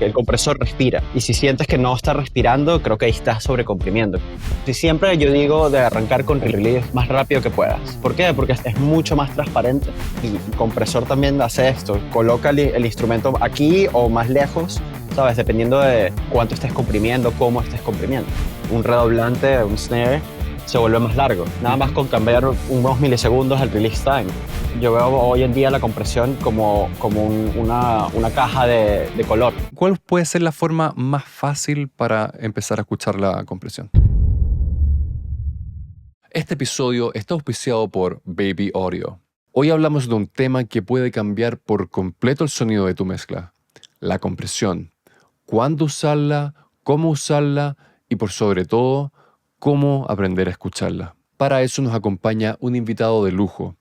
que el compresor respira. Y si sientes que no está respirando, creo que ahí estás sobrecomprimiendo. Y siempre yo digo de arrancar con release más rápido que puedas. ¿Por qué? Porque es mucho más transparente. Y el compresor también hace esto. Coloca el instrumento aquí o más lejos, ¿sabes? Dependiendo de cuánto estés comprimiendo, cómo estés comprimiendo. Un redoblante, un snare, se vuelve más largo. Nada más con cambiar unos milisegundos el release time. Yo veo hoy en día la compresión como una caja de color. ¿Cuál puede ser la forma más fácil para empezar a escuchar la compresión? Este episodio está auspiciado por Baby Audio. Hoy hablamos de un tema que puede cambiar por completo el sonido de tu mezcla: la compresión. Cuándo usarla, cómo usarla y, por sobre todo, cómo aprender a escucharla. Para eso nos acompaña un invitado de lujo,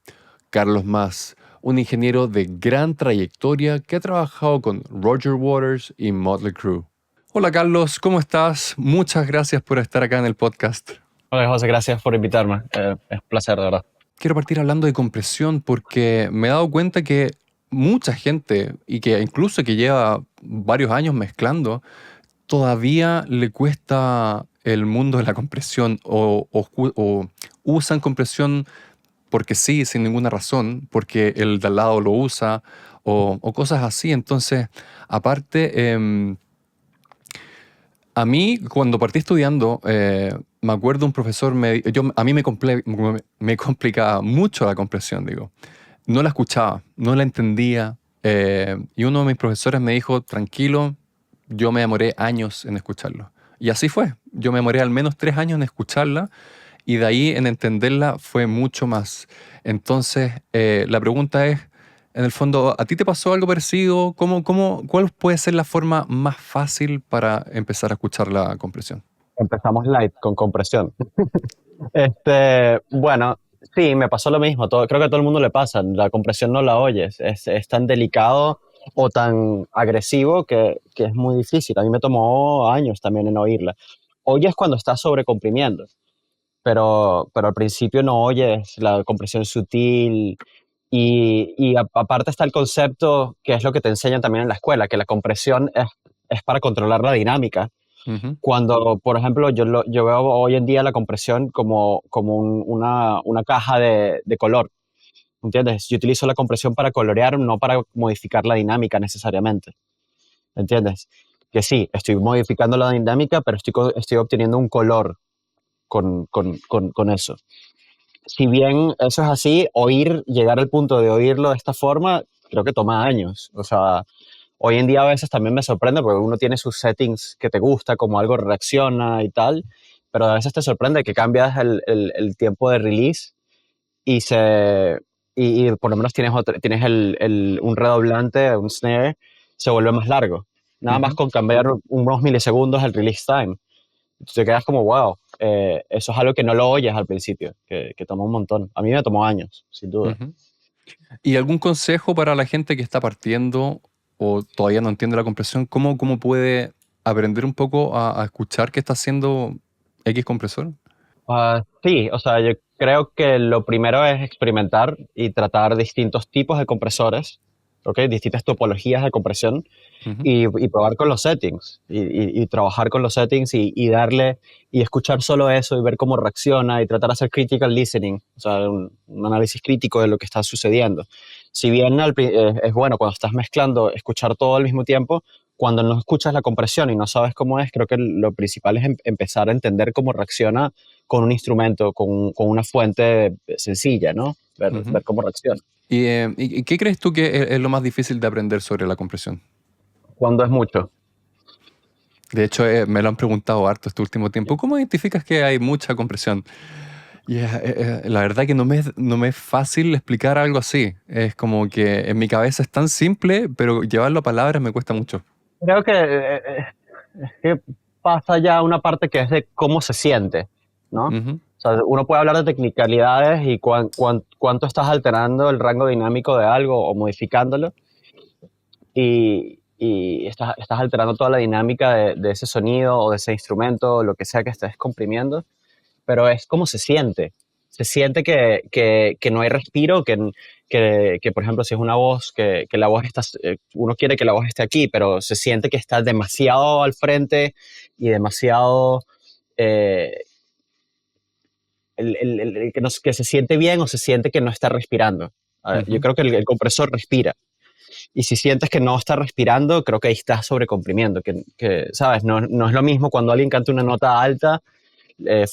Carlos Mas, un ingeniero de gran trayectoria que ha trabajado con Roger Waters y Motley Crue. Hola Carlos, ¿cómo estás? Muchas gracias por estar acá en el podcast. Hola José, gracias por invitarme. Es un placer, de verdad. Quiero partir hablando de compresión porque me he dado cuenta que mucha gente, y que incluso que lleva varios años mezclando, todavía le cuesta el mundo de la compresión o usan compresión porque sí, sin ninguna razón, porque el de al lado lo usa o cosas así. Entonces, aparte, a mí cuando partí estudiando, me acuerdo un profesor, a mí me complicaba mucho la compresión, digo. No la escuchaba, no la entendía. Y uno de mis profesores me dijo: tranquilo, yo me demoré años en escucharlo. Y así fue. Yo me demoré al menos 3 años en escucharla y de ahí en entenderla fue mucho más. Entonces, la pregunta es, en el fondo, ¿a ti te pasó algo parecido? ¿Cuál puede ser la forma más fácil para empezar a escuchar la compresión? Empezamos light con compresión. Bueno, sí, me pasó lo mismo. Creo que a todo el mundo le pasa. La compresión no la oyes. Es tan delicado o tan agresivo que es muy difícil. A mí me tomó años también en oírla. Oyes cuando estás sobrecomprimiendo, pero al principio no oyes la compresión sutil. Y aparte está el concepto, que es lo que te enseñan también en la escuela, que la compresión es para controlar la dinámica. Ujú. Cuando, por ejemplo, yo veo hoy en día la compresión como una caja de color, ¿entiendes? Yo utilizo la compresión para colorear, no para modificar la dinámica necesariamente, ¿entiendes? Que sí, estoy modificando la dinámica, pero estoy obteniendo un color con eso. Si bien eso es así, llegar al punto de oírlo de esta forma, creo que toma años. O sea, hoy en día a veces también me sorprende porque uno tiene sus settings que te gusta, como algo reacciona y tal, pero a veces te sorprende que cambias el tiempo de release y, y por lo menos tienes un redoblante, un snare, se vuelve más largo. Nada más Ujú. con cambiar unos milisegundos el release time. Te quedas como, wow, eso es algo que no lo oyes al principio, que toma un montón. A mí me tomó años, sin duda. Ujú. ¿Y algún consejo para la gente que está partiendo o todavía no entiende la compresión? ¿Cómo puede aprender un poco a escuchar qué está haciendo X compresor? Sí, o sea, yo creo que lo primero es experimentar y tratar distintos tipos de compresores, ¿ok? Distintas topologías de compresión Ujú. y probar con los settings y trabajar con los settings y darle y escuchar solo eso y ver cómo reacciona y tratar de hacer critical listening, o sea, un análisis crítico de lo que está sucediendo. Si bien es bueno cuando estás mezclando escuchar todo al mismo tiempo, cuando no escuchas la compresión y no sabes cómo es, creo que lo principal es empezar a entender cómo reacciona con un instrumento, con una fuente sencilla, ¿no? Ujú. Ver cómo reacciona. ¿Y qué crees tú que es lo más difícil de aprender sobre la compresión? Cuando es mucho. De hecho, me lo han preguntado harto este último tiempo. ¿Cómo identificas que hay mucha compresión? Y la verdad que no me es fácil explicar algo así. Es como que en mi cabeza es tan simple, pero llevarlo a palabras me cuesta mucho. Creo que pasa ya una parte que es de cómo se siente, ¿no? Ujú. O sea, uno puede hablar de technicalidades y cuánto estás alterando el rango dinámico de algo o modificándolo y estás alterando toda la dinámica de ese sonido o de ese instrumento o lo que sea que estés comprimiendo, pero es cómo se siente. se siente que no hay respiro, que, por ejemplo, si es una voz, que la voz está, uno quiere que la voz esté aquí, pero se siente que está demasiado al frente y demasiado... eh, que, que se siente bien o se siente que no está respirando. Yo Ujú. creo que el compresor respira. Y si sientes que no está respirando, creo que ahí estás sobrecomprimiendo. ¿Sabes? No es lo mismo cuando alguien canta una nota alta,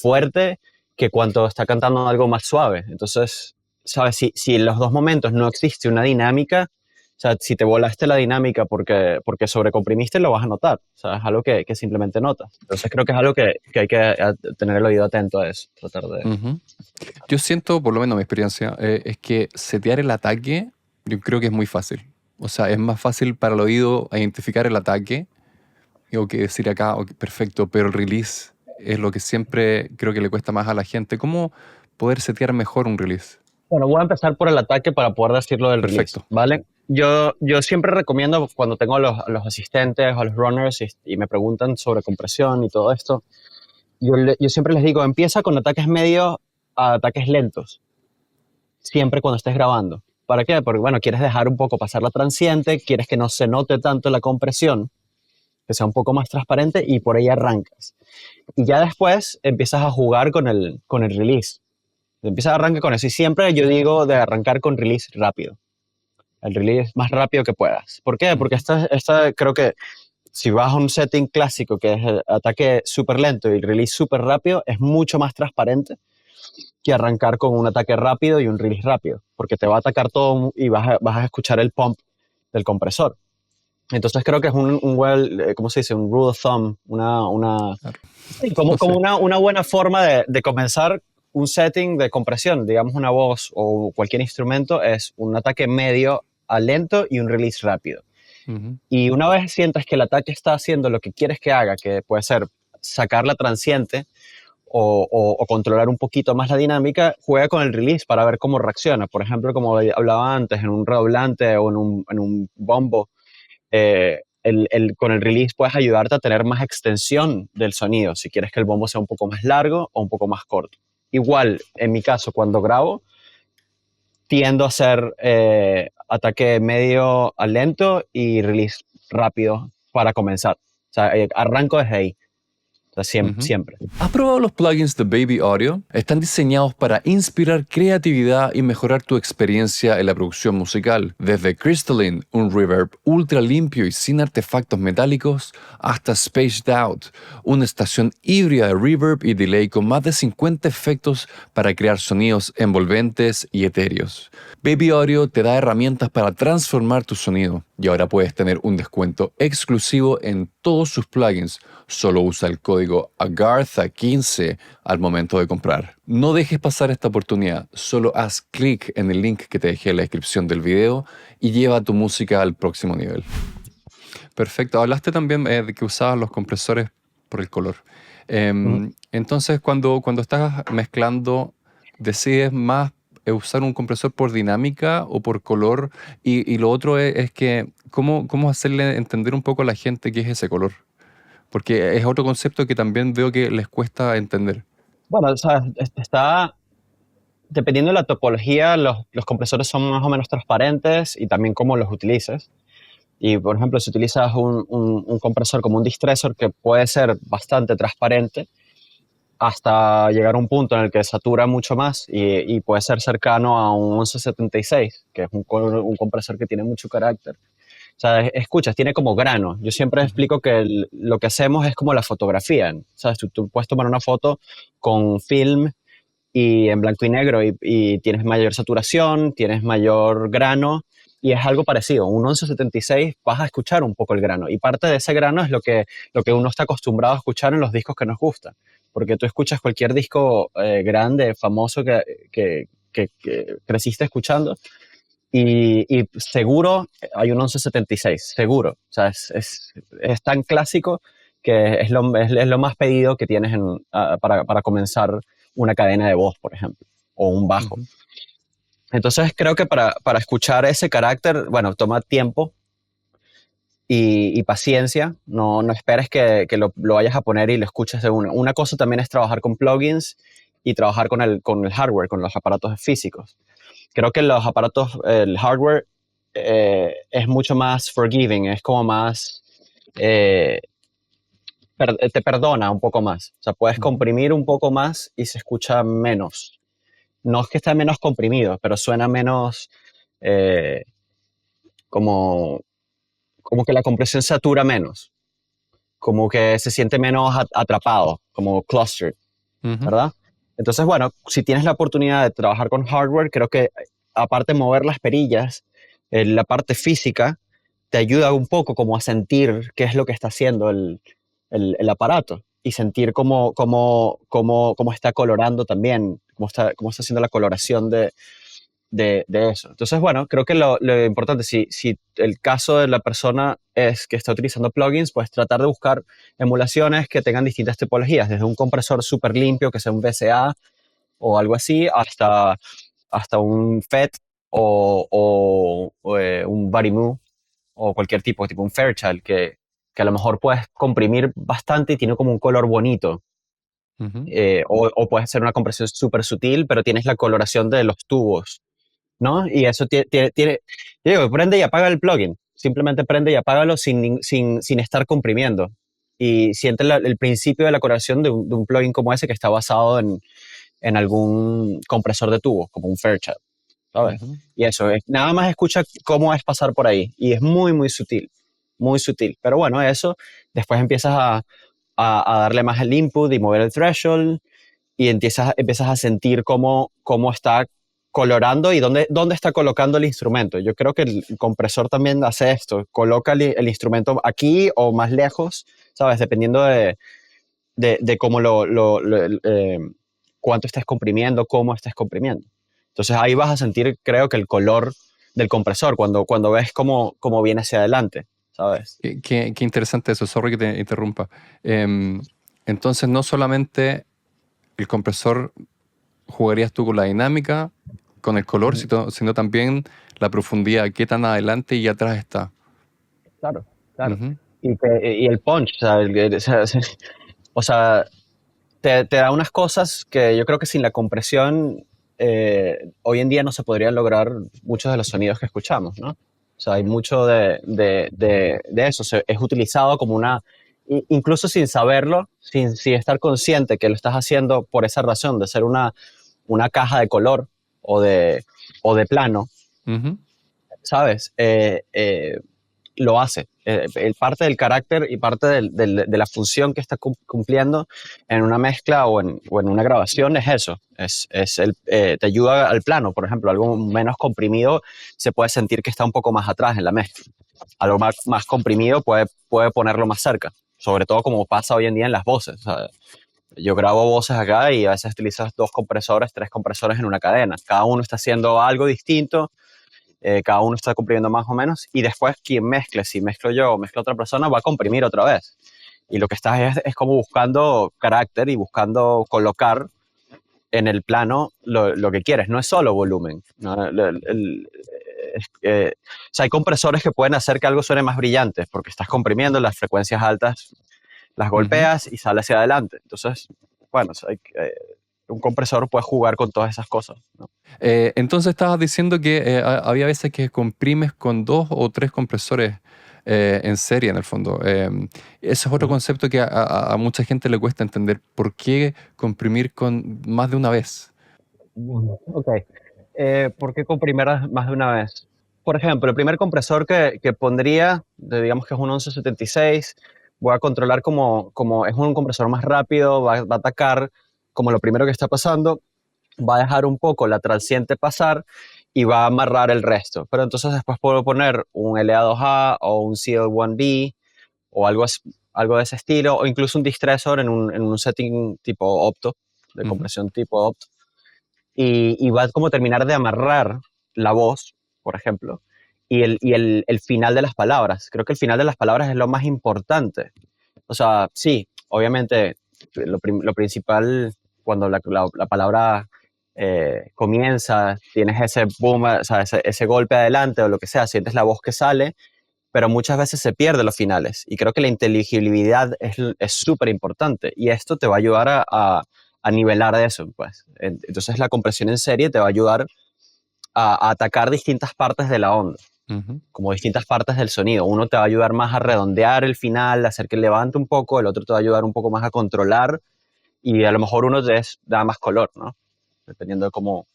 fuerte, que cuando está cantando algo más suave. Entonces, ¿sabes? Si en los dos momentos no existe una dinámica, o sea, si te volaste la dinámica porque sobrecomprimiste, lo vas a notar. O sea, es algo que simplemente notas. Entonces creo que es algo que hay que tener el oído atento a eso. Tratar de... Ujú. Yo siento, por lo menos mi experiencia, es que setear el ataque, yo creo que es muy fácil. O sea, es más fácil para el oído identificar el ataque o que decir acá, ok, perfecto, pero el release es lo que siempre creo que le cuesta más a la gente. ¿Cómo poder setear mejor un release? Bueno, voy a empezar por el ataque para poder decirlo del release, Perfecto. ¿vale? Yo siempre recomiendo cuando tengo a los asistentes o a los runners y me preguntan sobre compresión y todo esto, yo siempre les digo, empieza con ataques medios a ataques lentos, siempre cuando estés grabando. ¿Para qué? Porque, bueno, quieres dejar un poco pasar la transiente, quieres que no se note tanto la compresión, que sea un poco más transparente y por ahí arrancas. Y ya después empiezas a jugar con el release. Empiezas a arrancar con eso y siempre yo digo de arrancar con release rápido. El release más rápido que puedas. ¿Por qué? Porque Ujú, esta creo que si vas a un setting clásico que es el ataque súper lento y el release súper rápido, es mucho más transparente que arrancar con un ataque rápido y un release rápido, porque te va a atacar todo y vas a escuchar el pump del compresor. Entonces creo que es ¿cómo se dice? Un rule of thumb, claro. sí, No como sé. una buena forma de comenzar un setting de compresión, digamos una voz o cualquier instrumento, es un ataque medio a lento y un release rápido. Ujú, Y una vez sientas que el ataque está haciendo lo que quieres que haga, que puede ser sacar la transiente o controlar un poquito más la dinámica, juega con el release para ver cómo reacciona. Por ejemplo, como hablaba antes, en un redoblante o en un bombo, con el release puedes ayudarte a tener más extensión del sonido, si quieres que el bombo sea un poco más largo o un poco más corto. Igual, en mi caso, cuando grabo, tiendo a hacer ataque medio a lento y release rápido para comenzar. O sea, arranco desde ahí. O sea, ujú. siempre. ¿Has probado los plugins de Baby Audio? Están diseñados para inspirar creatividad y mejorar tu experiencia en la producción musical. Desde Crystalline, un reverb ultra limpio y sin artefactos metálicos, hasta Spaced Out, una estación híbrida de reverb y delay con más de 50 efectos para crear sonidos envolventes y etéreos. Baby Audio te da herramientas para transformar tu sonido y ahora puedes tener un descuento exclusivo en todos sus plugins. Solo usa el código AGARTHA15 al momento de comprar. No dejes pasar esta oportunidad, solo haz clic en el link que te dejé en la descripción del video y lleva tu música al próximo nivel. Perfecto, hablaste también de que usabas los compresores por el color. Ujú. Entonces, cuando estás mezclando, ¿decides más usar un compresor por dinámica o por color? Y lo otro es que, ¿cómo hacerle entender un poco a la gente qué es ese color? Porque es otro concepto que también veo que les cuesta entender. Bueno, sabes, está, dependiendo de la topología, los compresores son más o menos transparentes y también cómo los utilices. Y, por ejemplo, si utilizas un compresor como un distressor que puede ser bastante transparente hasta llegar a un punto en el que satura mucho más y puede ser cercano a un 1176, que es un compresor que tiene mucho carácter. O sea, escuchas, tiene como grano. Yo siempre Ujú, explico que lo que hacemos es como la fotografía. ¿Sabes? Tú puedes tomar una foto con film y en blanco y negro y tienes mayor saturación, tienes mayor grano y es algo parecido. Un 1176 vas a escuchar un poco el grano y parte de ese grano es lo que uno está acostumbrado a escuchar en los discos que nos gustan. Porque tú escuchas cualquier disco grande, famoso que creciste escuchando y seguro hay un 1176, seguro. O sea, es tan clásico que es lo más pedido que tienes para comenzar una cadena de voz, por ejemplo, o un bajo. ujú. Entonces creo que para escuchar ese carácter, bueno, toma tiempo y paciencia. No esperes que lo vayas a poner y lo escuches de una. Una cosa también es trabajar con plugins y trabajar con el hardware, con los aparatos físicos. Creo que los aparatos, el hardware es mucho más forgiving, es como más, eh, te perdona un poco más. O sea, puedes Ujú, comprimir un poco más y se escucha menos. No es que esté menos comprimido, pero suena menos eh, como, como que la compresión satura menos, como que se siente menos atrapado, como clustered, ujú, ¿verdad? Entonces, bueno, si tienes la oportunidad de trabajar con hardware, creo que aparte de mover las perillas, la parte física te ayuda un poco como a sentir qué es lo que está haciendo el aparato y sentir cómo está colorando también, cómo está haciendo la coloración de eso. Entonces, bueno, creo que lo importante, si el caso de la persona es que está utilizando plugins, pues tratar de buscar emulaciones que tengan distintas tipologías, desde un compresor súper limpio, que sea un VCA o algo así, hasta un FET o un Body Moo o cualquier tipo un Fairchild, que a lo mejor puedes comprimir bastante y tiene como un color bonito. ujú, O puede ser una compresión súper sutil, pero tienes la coloración de los tubos, ¿no? Y eso digo, prende y apaga el plugin. Simplemente prende y apágalo sin estar comprimiendo. Y siente el principio de la coloración de un plugin como ese que está basado en algún compresor de tubos, como un Fairchild, ¿sabes? ujú. Y eso, nada más escucha cómo es pasar por ahí. Y es muy, muy sutil, muy sutil. Pero bueno, eso, después empiezas a darle más el input y mover el threshold y empiezas a sentir cómo está colorando y dónde está colocando el instrumento. Yo creo que el compresor también hace esto, coloca el instrumento aquí o más lejos, ¿sabes? Dependiendo de cómo cuánto estés comprimiendo, cómo estés comprimiendo. Entonces ahí vas a sentir, creo que el color del compresor cuando ves cómo viene hacia adelante, ¿sabes? Qué interesante eso, sorry que te interrumpa. Em, entonces, no solamente el compresor jugarías tú con la dinámica, con el color, Ujú. sino también la profundidad, qué tan adelante y atrás está. Claro, claro. Ujú, Y el punch, o sea, o sea, te da unas cosas que yo creo que sin la compresión hoy en día no se podrían lograr muchos de los sonidos que escuchamos, ¿no? O sea, hay mucho de eso. Es utilizado como incluso sin saberlo, sin estar consciente que lo estás haciendo por esa razón, de ser una caja de color o de plano, ujú. ¿sabes? Lo hace. El parte del carácter y parte de la función que está cumpliendo en una mezcla o en una grabación es eso. Te ayuda al plano, por ejemplo, algo menos comprimido se puede sentir que está un poco más atrás en la mezcla. Algo más comprimido puede ponerlo más cerca, sobre todo como pasa hoy en día en las voces. O sea, yo grabo voces acá y a veces utilizas 2 compresores, 3 compresores en una cadena. Cada uno está haciendo algo distinto, cada uno está comprimiendo más o menos, y después quien mezcle, si mezclo yo o mezcla otra persona, va a comprimir otra vez. Y lo que estás es como buscando carácter y buscando colocar en el plano lo que quieres. No es solo volumen, ¿no? O sea, hay compresores que pueden hacer que algo suene más brillante, porque estás comprimiendo las frecuencias altas, las Ujú. golpeas y sale hacia adelante. Entonces, bueno, un compresor puede jugar con todas esas cosas, ¿no? Entonces estabas diciendo que había veces que comprimes con dos o tres compresores en serie, en el fondo. Ese es otro Ujú. concepto que a mucha gente le cuesta entender. ¿Por qué comprimir con más de una vez? Ok. ¿Por qué comprimir más de una vez? Por ejemplo, el primer compresor que pondría, digamos que es un 1176, voy a controlar como es un compresor más rápido, va a atacar como lo primero que está pasando, va a dejar un poco la transiente pasar y va a amarrar el resto. Pero entonces después puedo poner un LA2A o un CL1B o algo de ese estilo, o incluso un distressor en un setting tipo opto, de Ujú, compresión tipo opto, y va a como terminar de amarrar la voz, por ejemplo, y el final de las palabras. Creo que el final de las palabras es lo más importante. O sea, sí, obviamente lo principal cuando la palabra comienza, tienes ese boom, o sea, ese golpe adelante o lo que sea, sientes la voz que sale, pero muchas veces se pierde los finales. Y creo que la inteligibilidad es súper importante. Y esto te va a ayudar a nivelar eso, pues. Entonces la compresión en serie te va a ayudar a atacar distintas partes de la onda, Ujú. como distintas partes del sonido. Uno te va a ayudar más a redondear el final, a hacer que levante un poco, el otro te va a ayudar un poco más a controlar y a lo mejor uno da más color, ¿no? Dependiendo de cómo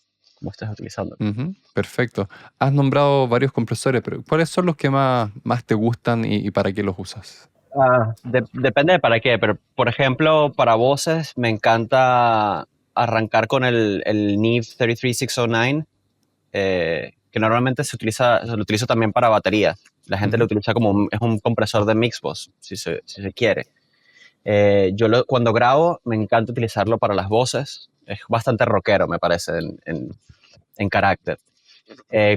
estés utilizando. Ujú, perfecto. Has nombrado varios compresores, pero ¿cuáles son los que más te gustan y para qué los usas? Depende de para qué, pero por ejemplo, para voces me encanta arrancar con el Neve 33609, que normalmente lo utilizo también para batería. La gente lo Ujú, utiliza como es un compresor de mix-boss, si se quiere. Cuando grabo me encanta utilizarlo para las voces. Es bastante rockero, me parece, en carácter,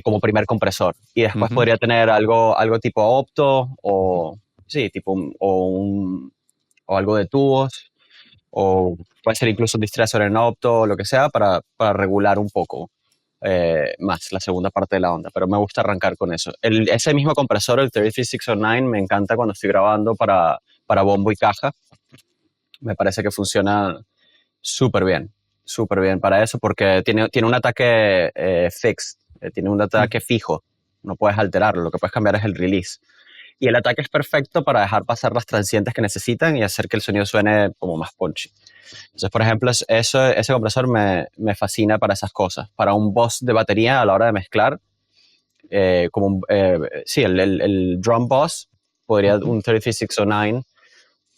como primer compresor. Y después ujú, podría tener algo tipo opto o, sí, o algo de tubos, o puede ser incluso un distressor en opto o lo que sea para regular un poco más la segunda parte de la onda, pero me gusta arrancar con eso. Ese mismo compresor, el 33609, me encanta cuando estoy grabando para bombo y caja. Me parece que funciona súper bien para eso porque tiene un ataque fixed, tiene un ataque ujú. fijo, no puedes alterarlo, lo que puedes cambiar es el release. Y el ataque es perfecto para dejar pasar las transientes que necesitan y hacer que el sonido suene como más punchy. Entonces, por ejemplo, ese compresor me fascina para esas cosas. Para un boss de batería a la hora de mezclar, sí, el drum boss, Ujú, un 33609,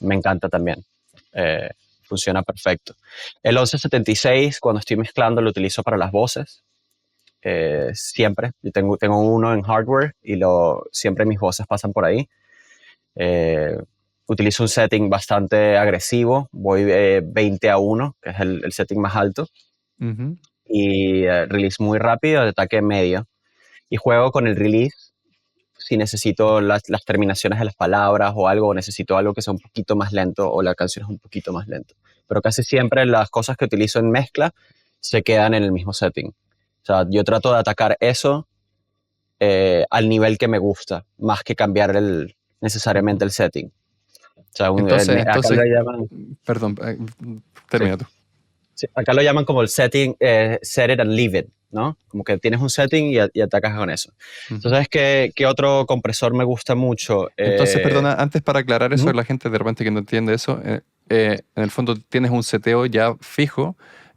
me encanta también. Eh, Funciona perfecto. El 1176, cuando estoy mezclando, lo utilizo para las voces. Siempre. Yo tengo uno en hardware y siempre mis voces pasan por ahí. Eh, Utilizo un setting bastante agresivo. Voy 20-1, que es el setting más alto. ujú. Y release muy rápido, de ataque medio. Y juego con el release si necesito las terminaciones de las palabras o algo, o necesito algo que sea un poquito más lento o la canción es un poquito más lento. Pero casi siempre las cosas que utilizo en mezcla se quedan en el mismo setting. O sea, yo trato de atacar eso al nivel que me gusta, más que cambiar Ujú. necesariamente el setting. O sea, Entonces, acá entonces, lo llaman, perdón, sí, termina tú. sí, acá lo llaman como el setting, set it and leave it, ¿no? Como que tienes un setting y atacas con eso. Ujú. Entonces, ¿qué otro compresor me gusta mucho? Entonces, perdona, antes para aclarar eso, Ujú, la gente de repente que no entiende eso, en el fondo tienes un seteo ya fijo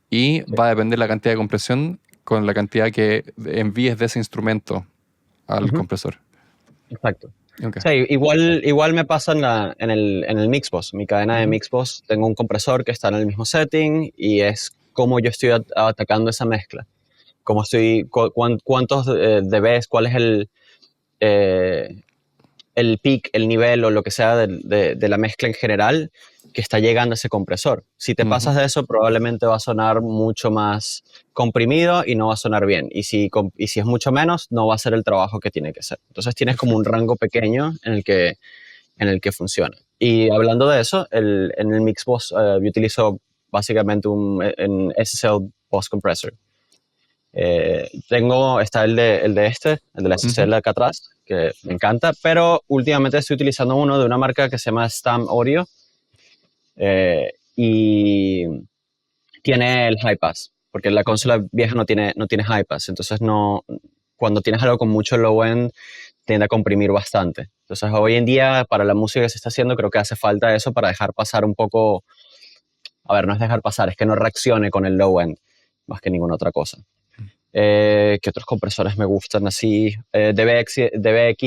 y sí, va a depender la cantidad de compresión con la cantidad que envíes de ese instrumento al ujú, compresor. exacto. Ok. Sí, igual me pasa en el Mixbox, mi cadena de Ujú, Mixbox, tengo un compresor que está en el mismo setting y es como yo estoy atacando esa mezcla. Cómo estoy, cuántos dBs, cuál es eh, el peak, el nivel o lo que sea de la mezcla en general que está llegando a ese compresor. Si te ujú, pasas de eso, probablemente va a sonar mucho más comprimido y no va a sonar bien. Y si es mucho menos, no va a ser el trabajo que tiene que ser. Entonces tienes como un perfecto. rango pequeño en el que funciona. Y hablando de eso, en el Mixbox yo utilizo básicamente un SSL Boss Compressor. Está el de la Ujú, SSL acá atrás, que me encanta, pero últimamente estoy utilizando uno de una marca que se llama Stam Audio y tiene el high pass, porque la ujú. consola vieja no tiene high pass, entonces cuando tienes algo con mucho low end tiende a comprimir bastante. Entonces hoy en día para la música que se está haciendo creo que hace falta eso para dejar pasar un poco, a ver, no es dejar pasar, es que no reaccione con el low end más que ninguna otra cosa. ¿Qué otros compresores me gustan así? DBX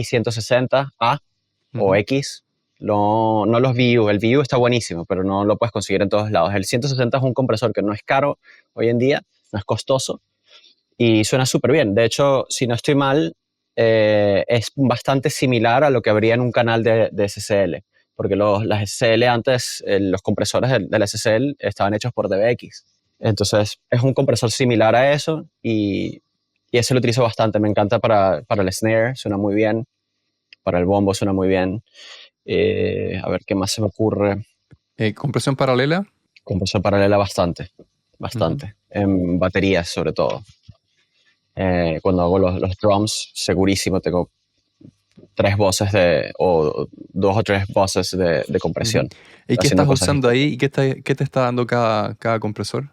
160A o Ujú. X. No los VU. El VU está buenísimo, pero no lo puedes conseguir en todos lados. El 160 es un compresor que no es caro hoy en día, no es costoso y suena súper bien. De hecho, si no estoy mal, es bastante similar a lo que habría en un canal de SSL, porque las SSL antes, los compresores del SSL estaban hechos por DBX. Entonces, es un compresor similar a eso y ese lo utilizo bastante. Me encanta para el snare, suena muy bien. Para el bombo suena muy bien. A ver, ¿qué más se me ocurre? Compresión paralela. Compresor paralela bastante, Ujú, bastante. En baterías, sobre todo. Cuando hago los drums, segurísimo tengo 3 voces o 2 o 3 voces de compresión. ¿Y qué Haciendo estás cosas usando distintas. ahí? ¿Y qué te está dando cada compresor?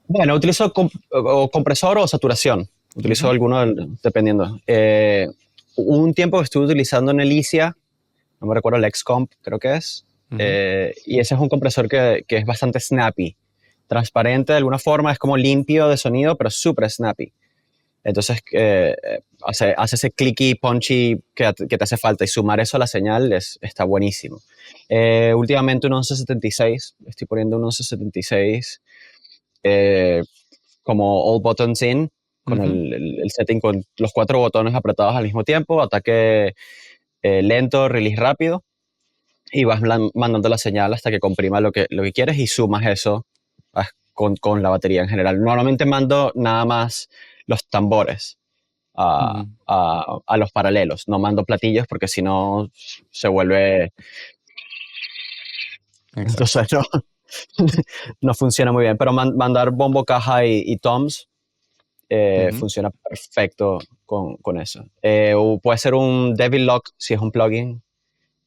Bueno, utilizo o compresor o saturación. Utilizo Ujú, alguno dependiendo. Hubo un tiempo que estuve utilizando en Elysia, no me recuerdo, el XComp creo que es. ujú, Y ese es un compresor que es bastante snappy. Transparente de alguna forma, es como limpio de sonido, pero súper snappy. Entonces hace ese clicky, punchy que te hace falta y sumar eso a la señal está buenísimo. Últimamente un 1176, estoy poniendo un 1176 eh, como all buttons in, con ujú. el setting con los 4 botones apretados al mismo tiempo, ataque lento, release rápido, y vas mandando la señal hasta que comprima lo que quieres y sumas eso con la batería en general. Normalmente mando nada más los tambores Ujú, a los paralelos, no mando platillos porque si no se vuelve, exacto. entonces no, no funciona muy bien, pero mandar bombo, caja y toms Ujú, funciona perfecto con eso. O puede ser un Devil Lock si es un plugin.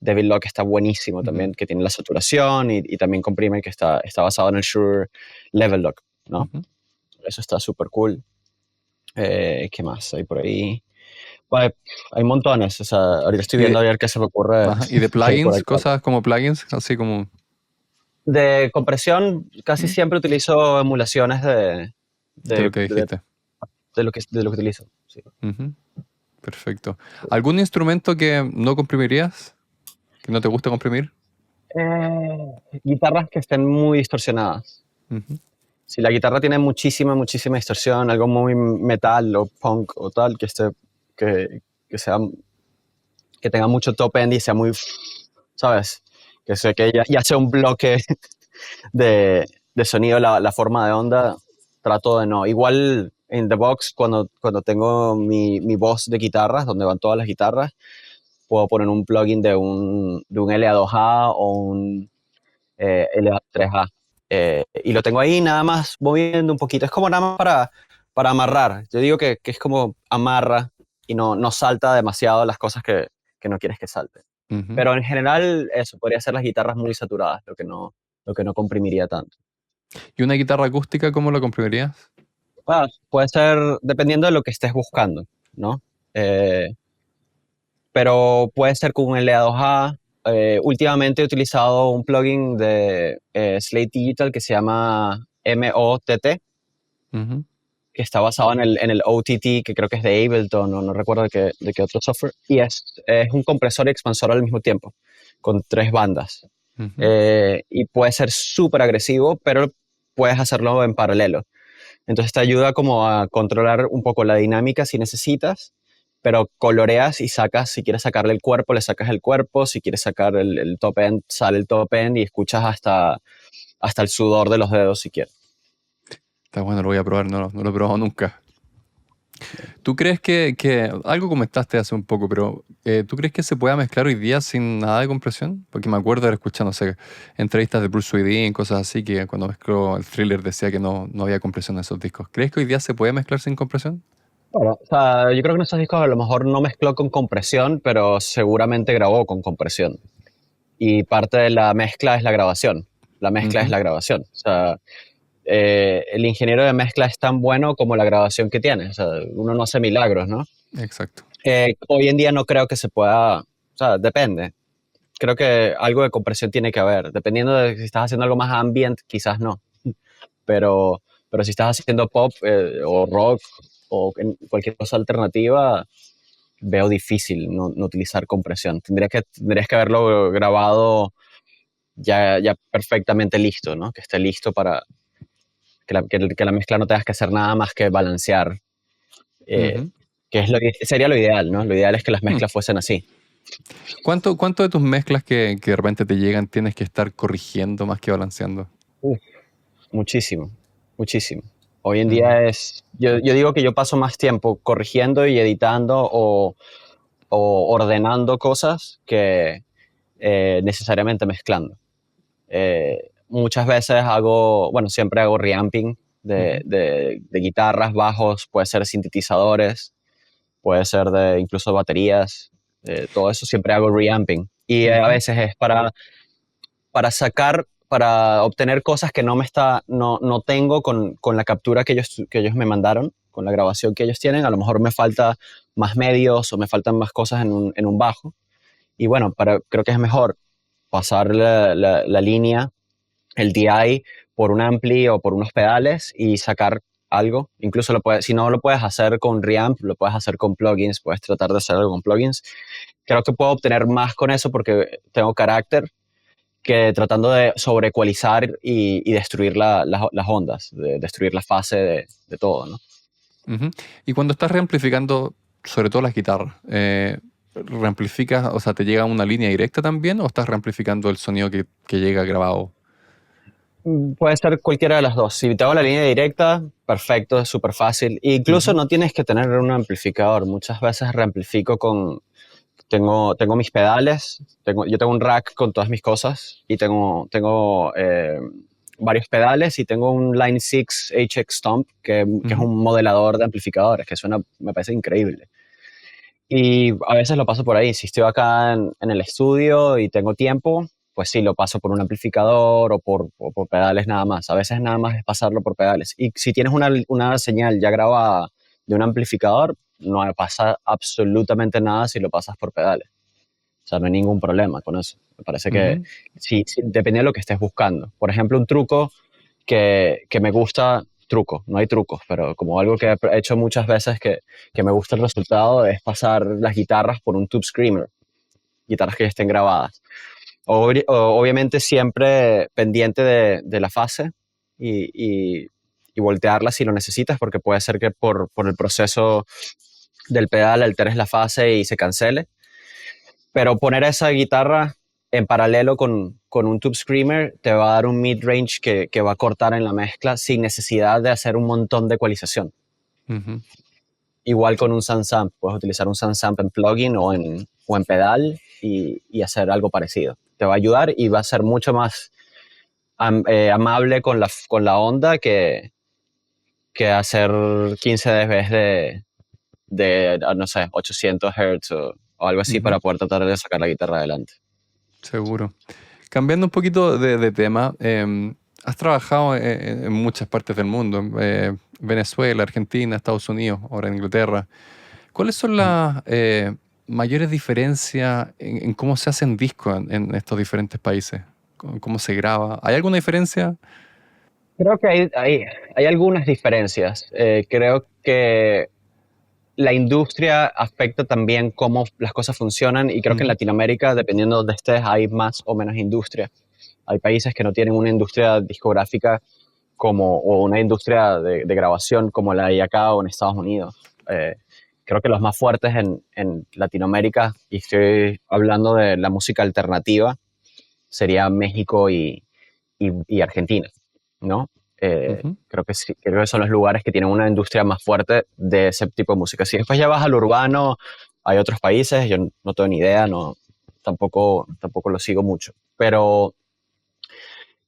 Devil Lock está buenísimo ujú, también, que tiene la saturación y también comprime, que está basado en el Shure Level Lock, ¿no? ujú. Eso está súper cool. ¿Qué más hay por ahí? Bueno, hay montones. O sea, ahorita estoy ¿Y viendo a de, ver qué se me ocurre ajá, y de por plugins? acá. Cosas como plugins, así como... De compresión, casi ¿Mm? siempre utilizo emulaciones De lo de, que de, dijiste. de lo que utilizo. Sí. Ujú, perfecto. ¿Algún instrumento que no comprimirías? ¿Que no te gusta comprimir? Guitarras que estén muy distorsionadas. Ujú, Si la guitarra tiene muchísima, muchísima distorsión, algo muy metal o punk o tal, que, que sea, que tenga mucho top end y sea muy, ¿sabes? Que ya sea un bloque de sonido, la forma de onda, trato de no. Igual en The Box, cuando tengo mi voz de guitarras, donde van todas las guitarras, puedo poner un plugin de un LA2A o un LA3A. Y lo tengo ahí nada más moviendo un poquito. Es como nada más para amarrar. Yo digo que es como amarra y no salta demasiado las cosas que no quieres que salte. ujú. Pero en general, eso, podría ser las guitarras muy saturadas, lo que no comprimiría tanto. ¿Y una guitarra acústica cómo la comprimirías? Bueno, puede ser dependiendo de lo que estés buscando, ¿no? Eh, pero puede ser con un LA2A. Últimamente he utilizado un plugin de Slate Digital que se llama MOTT, Ujú, que está basado en el OTT, que creo que es de Ableton, no recuerdo de qué otro software. Y es un compresor y expansor al mismo tiempo, con 3 bandas. ujú. Y puede ser súper agresivo, pero puedes hacerlo en paralelo. Entonces te ayuda como a controlar un poco la dinámica si necesitas, pero coloreas y sacas, si quieres sacarle el cuerpo, le sacas el cuerpo, si quieres sacar el top end, sale el top end y escuchas hasta el sudor de los dedos si quieres. Está bueno, lo voy a probar, no lo he probado nunca. ¿Tú crees algo comentaste hace un poco, pero ¿tú crees que se pueda mezclar hoy día sin nada de compresión? Porque me acuerdo de haber escuchado, no sé, entrevistas de Bruce Swedien, cosas así, que cuando mezcló el Thriller decía que no había compresión en esos discos. ¿Crees que hoy día se puede mezclar sin compresión? Bueno, o sea, yo creo que en esos discos a lo mejor no mezcló con compresión, pero seguramente grabó con compresión. Y parte de la mezcla es la grabación. La mezcla es Ujú, la grabación. O sea, el ingeniero de mezcla es tan bueno como la grabación que tiene. O sea, uno no hace milagros, ¿no? exacto. Hoy en día no creo que se pueda, o sea, depende. Creo que algo de compresión tiene que haber. Dependiendo de si estás haciendo algo más ambient, quizás no. Pero si estás haciendo pop o rock o cualquier cosa alternativa, veo difícil no utilizar compresión. Tendrías que haberlo grabado ya perfectamente listo, ¿no? Que esté listo para que la mezcla no tengas que hacer nada más que balancear, eh, Ujú. que sería lo ideal, ¿no? Lo ideal es que las Hmm. mezclas fuesen así. ¿Cuánto de tus mezclas que de repente te llegan tienes que estar corrigiendo más que balanceando? Uf, muchísimo, muchísimo. Hoy en Ujú, día yo digo que yo paso más tiempo corrigiendo y editando o ordenando cosas que necesariamente mezclando. Muchas veces siempre hago reamping de, ujú. de, de guitarras, bajos, puede ser sintetizadores, puede ser de incluso baterías. todo eso siempre hago reamping. Y a Ujú, veces es para obtener cosas que no tengo con la captura que ellos me mandaron, con la grabación que ellos tienen. A lo mejor me falta más medios o me faltan más cosas en un bajo. Y bueno, creo que es mejor pasar la línea, el DI, por un ampli o por unos pedales y sacar algo. Incluso si no lo puedes hacer con reamp, lo puedes hacer con plugins, puedes tratar de hacer algo con plugins. Creo que puedo obtener más con eso porque tengo carácter que tratando de sobreecualizar y destruir las ondas, destruir la fase de todo, ¿no? ujú. Y cuando estás reamplificando, sobre todo las guitarras, ¿reamplificas, o sea, te llega una línea directa también o estás reamplificando el sonido que llega grabado? Puede ser cualquiera de las dos. Si te hago la línea directa, perfecto, es súper fácil. E incluso Ujú, no tienes que tener un amplificador. Muchas veces reamplifico tengo mis pedales, yo tengo un rack con todas mis cosas y tengo varios pedales y tengo un Line 6 HX Stomp que es ujú. un modelador de amplificadores que suena, me parece increíble. Y a veces lo paso por ahí. Si estoy acá en el estudio y tengo tiempo, pues sí, lo paso por un amplificador o por pedales nada más. A veces nada más es pasarlo por pedales. Y si tienes una señal ya grabada de un amplificador, no pasa absolutamente nada si lo pasas por pedales. O sea, no hay ningún problema con eso. Me parece que Ujú, sí, depende de lo que estés buscando. Por ejemplo, un truco que me gusta, truco, no hay trucos, pero como algo que he hecho muchas veces que me gusta el resultado es pasar las guitarras por un tube screamer, guitarras que ya estén grabadas. Obviamente siempre pendiente de la fase y, y voltearla si lo necesitas, porque puede ser que por el proceso del pedal alteres la fase y se cancele. Pero poner esa guitarra en paralelo con un Tube Screamer te va a dar un mid-range que va a cortar en la mezcla sin necesidad de hacer un montón de ecualización. ujú. Igual con un SunSamp, puedes utilizar un SunSamp en plugin o en pedal y hacer algo parecido. Te va a ayudar y va a ser mucho más amable con la onda que hacer 15 dB no sé, 800 Hz o algo así Ujú, para poder tratar de sacar la guitarra adelante. seguro. Cambiando un poquito de tema, has trabajado en muchas partes del mundo, Venezuela, Argentina, Estados Unidos, ahora en Inglaterra. ¿Cuáles son las mayores diferencias en cómo se hacen discos en estos diferentes países? ¿Cómo se graba? ¿Hay alguna diferencia? Creo que hay algunas diferencias. Creo que la industria afecta también cómo las cosas funcionan y creo que en Ujú, Latinoamérica, dependiendo de donde estés, hay más o menos industria. Hay países que no tienen una industria discográfica o una industria de grabación como la hay acá o en Estados Unidos. Creo que los más fuertes en Latinoamérica, y estoy hablando de la música alternativa, sería México y Argentina, ¿no? ujú. Creo que sí, creo que son los lugares que tienen una industria más fuerte de ese tipo de música. Si después ya vas al urbano, hay otros países, yo no tengo ni idea, tampoco lo sigo mucho. Pero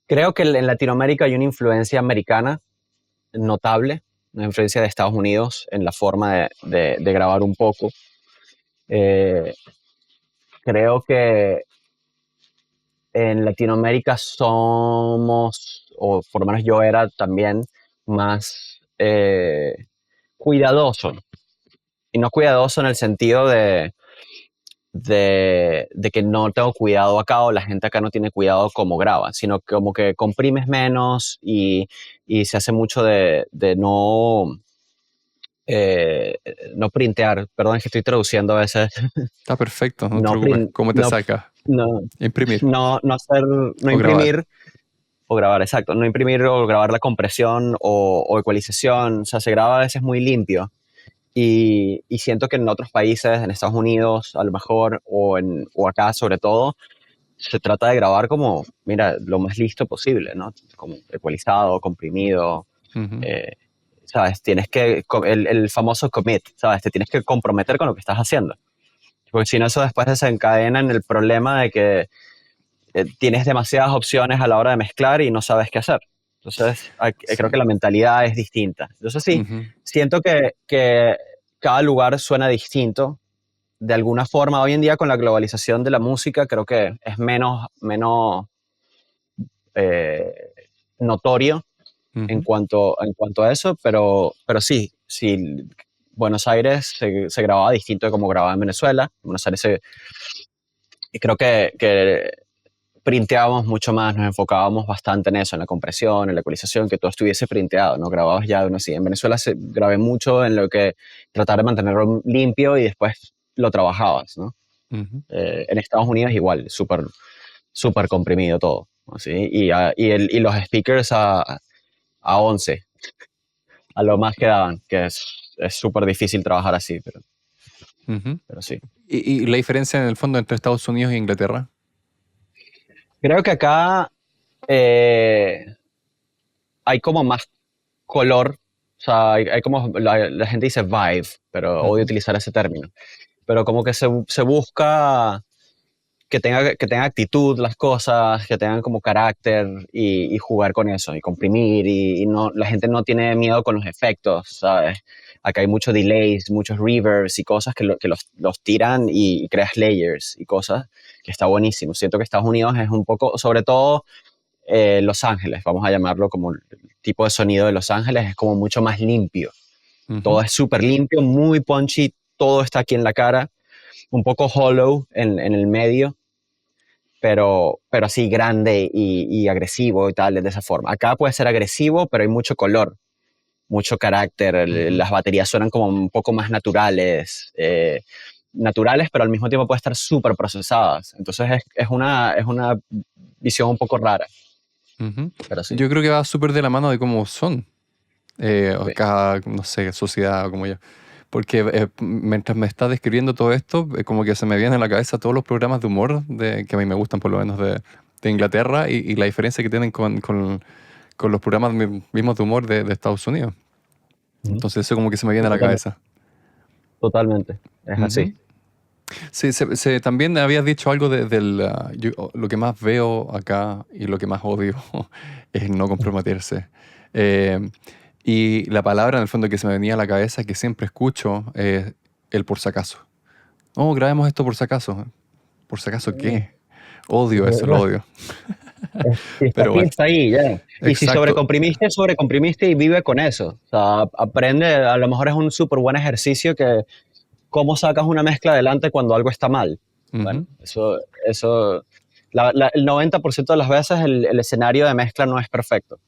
creo que en Latinoamérica hay una influencia americana notable, una influencia de Estados Unidos en la forma de grabar un poco. Eh, Creo que en Latinoamérica somos, o por lo menos yo era también, más cuidadoso. Y no cuidadoso en el sentido de que no tengo cuidado acá o la gente acá no tiene cuidado como graba, sino como que comprimes menos y se hace mucho de eh, no printear. Perdón, es que estoy traduciendo a veces. Está perfecto, no te No, preocupes. print, ¿Cómo te no, saca? no, Imprimir no o grabar. imprimir o grabar, exacto. No imprimir o grabar la compresión o ecualización. O sea, se graba a veces muy limpio. Y siento que en otros países, en Estados Unidos a lo mejor, o acá sobre todo, se trata de grabar como, mira, lo más listo posible, ¿no? Como ecualizado, comprimido. Ujú, eh, ¿Sabes? El famoso commit, ¿sabes? Te tienes que comprometer con lo que estás haciendo. Porque si no, eso después desencadena en el problema de que tienes demasiadas opciones a la hora de mezclar y no sabes qué hacer. Entonces, creo sí. que la mentalidad es distinta. Entonces, sí, Ujú, siento que cada lugar suena distinto de alguna forma, hoy en día con la globalización de la música, creo que es menos eh, notorio Ujú, en cuanto a eso, pero sí, sí, Buenos Aires se grababa distinto de como grababa en Venezuela. Buenos Aires y creo que printeábamos mucho más, nos enfocábamos bastante en eso, en la compresión, en la ecualización, que todo estuviese printeado, ¿no? Grababas ya de uno así. En Venezuela grabé mucho en lo que tratar de mantenerlo limpio y después lo trabajabas, ¿no? ujú. En Estados Unidos igual, súper comprimido todo, así, y los speakers a 11 a lo más que daban, que es súper difícil trabajar así, Ujú. pero sí. Y la diferencia en el fondo entre Estados Unidos e Inglaterra? Creo que acá eh, hay como más color, o sea, hay como, la gente dice vibe, pero odio Ujú, utilizar ese término, pero como que se busca que tenga actitud las cosas, que tengan como carácter y jugar con eso, y comprimir, y no, la gente no tiene miedo con los efectos, ¿sabes? Acá hay muchos delays, muchos reverbs y cosas que los tiran y creas layers y cosas, que está buenísimo. Siento que Estados Unidos es un poco, sobre todo Los Ángeles, vamos a llamarlo como el tipo de sonido de Los Ángeles, es como mucho más limpio. ujú, Todo es súper limpio, muy punchy, todo está aquí en la cara, un poco hollow en el medio, pero así grande y agresivo y tal, de esa forma. Acá puede ser agresivo, pero hay mucho color, mucho carácter, ujú. las baterías suenan como un poco más naturales, pero al mismo tiempo pueden estar súper procesadas. Entonces es una visión un poco rara, Ujú. pero sí. Yo creo que va súper de la mano de cómo son Sí. cada, no sé, sociedad o como yo. Porque mientras me estás describiendo todo esto, como que se me vienen a la cabeza todos los programas de humor que a mí me gustan, por lo menos de Inglaterra, y la diferencia que tienen con los programas mismos de humor de Estados Unidos. Ujú. Entonces eso como que se me viene Sí, a la totalmente, cabeza. totalmente, es así. Ujú. Sí, también habías dicho algo lo que más veo acá y lo que más odio es no comprometerse. Eh, y la palabra en el fondo que se me venía a la cabeza, que siempre escucho, es el por si acaso. Oh, grabemos esto por si acaso. ¿Por si acaso qué? Odio eso, lo odio. Si está Pero aquí, bueno, está ahí, ya. Y si exacto. sobrecomprimiste y vive con eso. O sea, aprende, a lo mejor es un súper buen ejercicio que cómo sacas una mezcla adelante cuando algo está mal. Bueno, Ujú. eso el 90% de las veces el escenario de mezcla no es perfecto.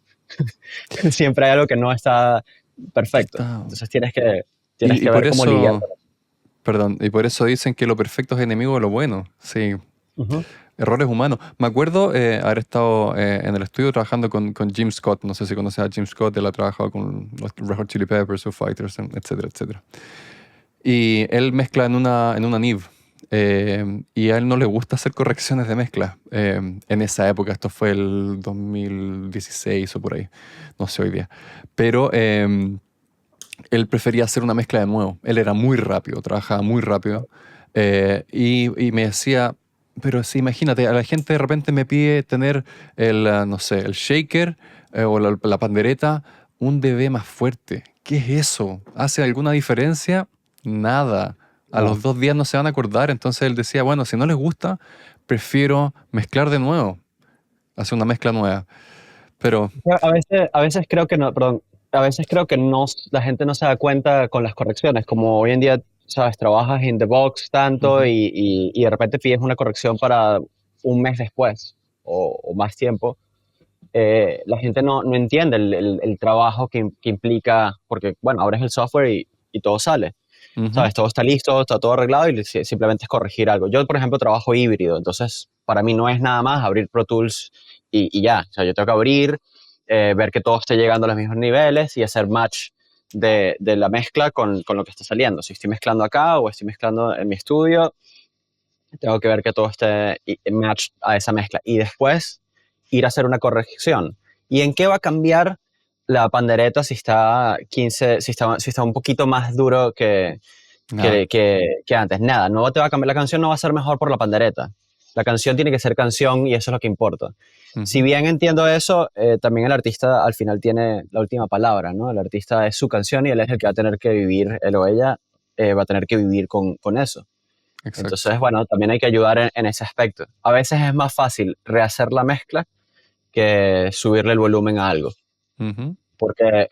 Siempre hay algo que no está perfecto. Está- Entonces tienes y que por ver cómo lidiar eso, con eso. perdón, y por eso dicen que lo perfecto es enemigo de lo bueno. Sí, Ujú. errores humanos. Me acuerdo haber estado en el estudio trabajando con Jim Scott. No sé si conoces a Jim Scott. Él ha trabajado con los Red Hot Chili Peppers, Foo Fighters, etcétera, etcétera. Y él mezcla en una NIV. Y a él no le gusta hacer correcciones de mezcla. En esa época, esto fue el 2016 o por ahí. No sé hoy día. Pero él prefería hacer una mezcla de nuevo. Él era muy rápido, trabajaba muy rápido. Y me decía, pero sí, imagínate, a la gente de repente me pide tener no sé, el shaker o la pandereta, un dB más fuerte. ¿Qué es eso? ¿Hace alguna diferencia? Nada. A No. los 2 días no se van a acordar. Entonces él decía, bueno, si no les gusta, prefiero mezclar de nuevo, hacer una mezcla nueva. Pero, A veces creo que no, perdón, a veces creo que no, la gente no se da cuenta con las correcciones, como hoy en día, sabes, trabajas in the box tanto ujú, y de repente pides una corrección para un mes después o más tiempo, la gente no entiende el trabajo que implica, porque, bueno, abres el software y todo sale, ujú, sabes, todo está listo, está todo arreglado y simplemente es corregir algo. Yo, por ejemplo, trabajo híbrido, entonces para mí no es nada más abrir Pro Tools y ya, o sea, yo tengo que abrir, ver que todo esté llegando a los mismos niveles y hacer match de la mezcla con lo que está saliendo. Si estoy mezclando acá o estoy mezclando en mi estudio, tengo que ver que todo esté match a esa mezcla y después ir a hacer una corrección. ¿Y en qué va a cambiar la pandereta si está 15, si está un poquito más duro nada. que antes? Nada, no te va a cambiar, la canción no va a ser mejor por la pandereta. La canción tiene que ser canción y eso es lo que importa. Si Ujú. bien entiendo eso, también el artista al final tiene la última palabra, ¿no? El artista es su canción y él es el que va a tener que vivir, él o ella va a tener que vivir con eso. Exacto. Entonces, bueno, también hay que ayudar en ese aspecto. A veces es más fácil rehacer la mezcla que subirle el volumen a algo. Ujú. Porque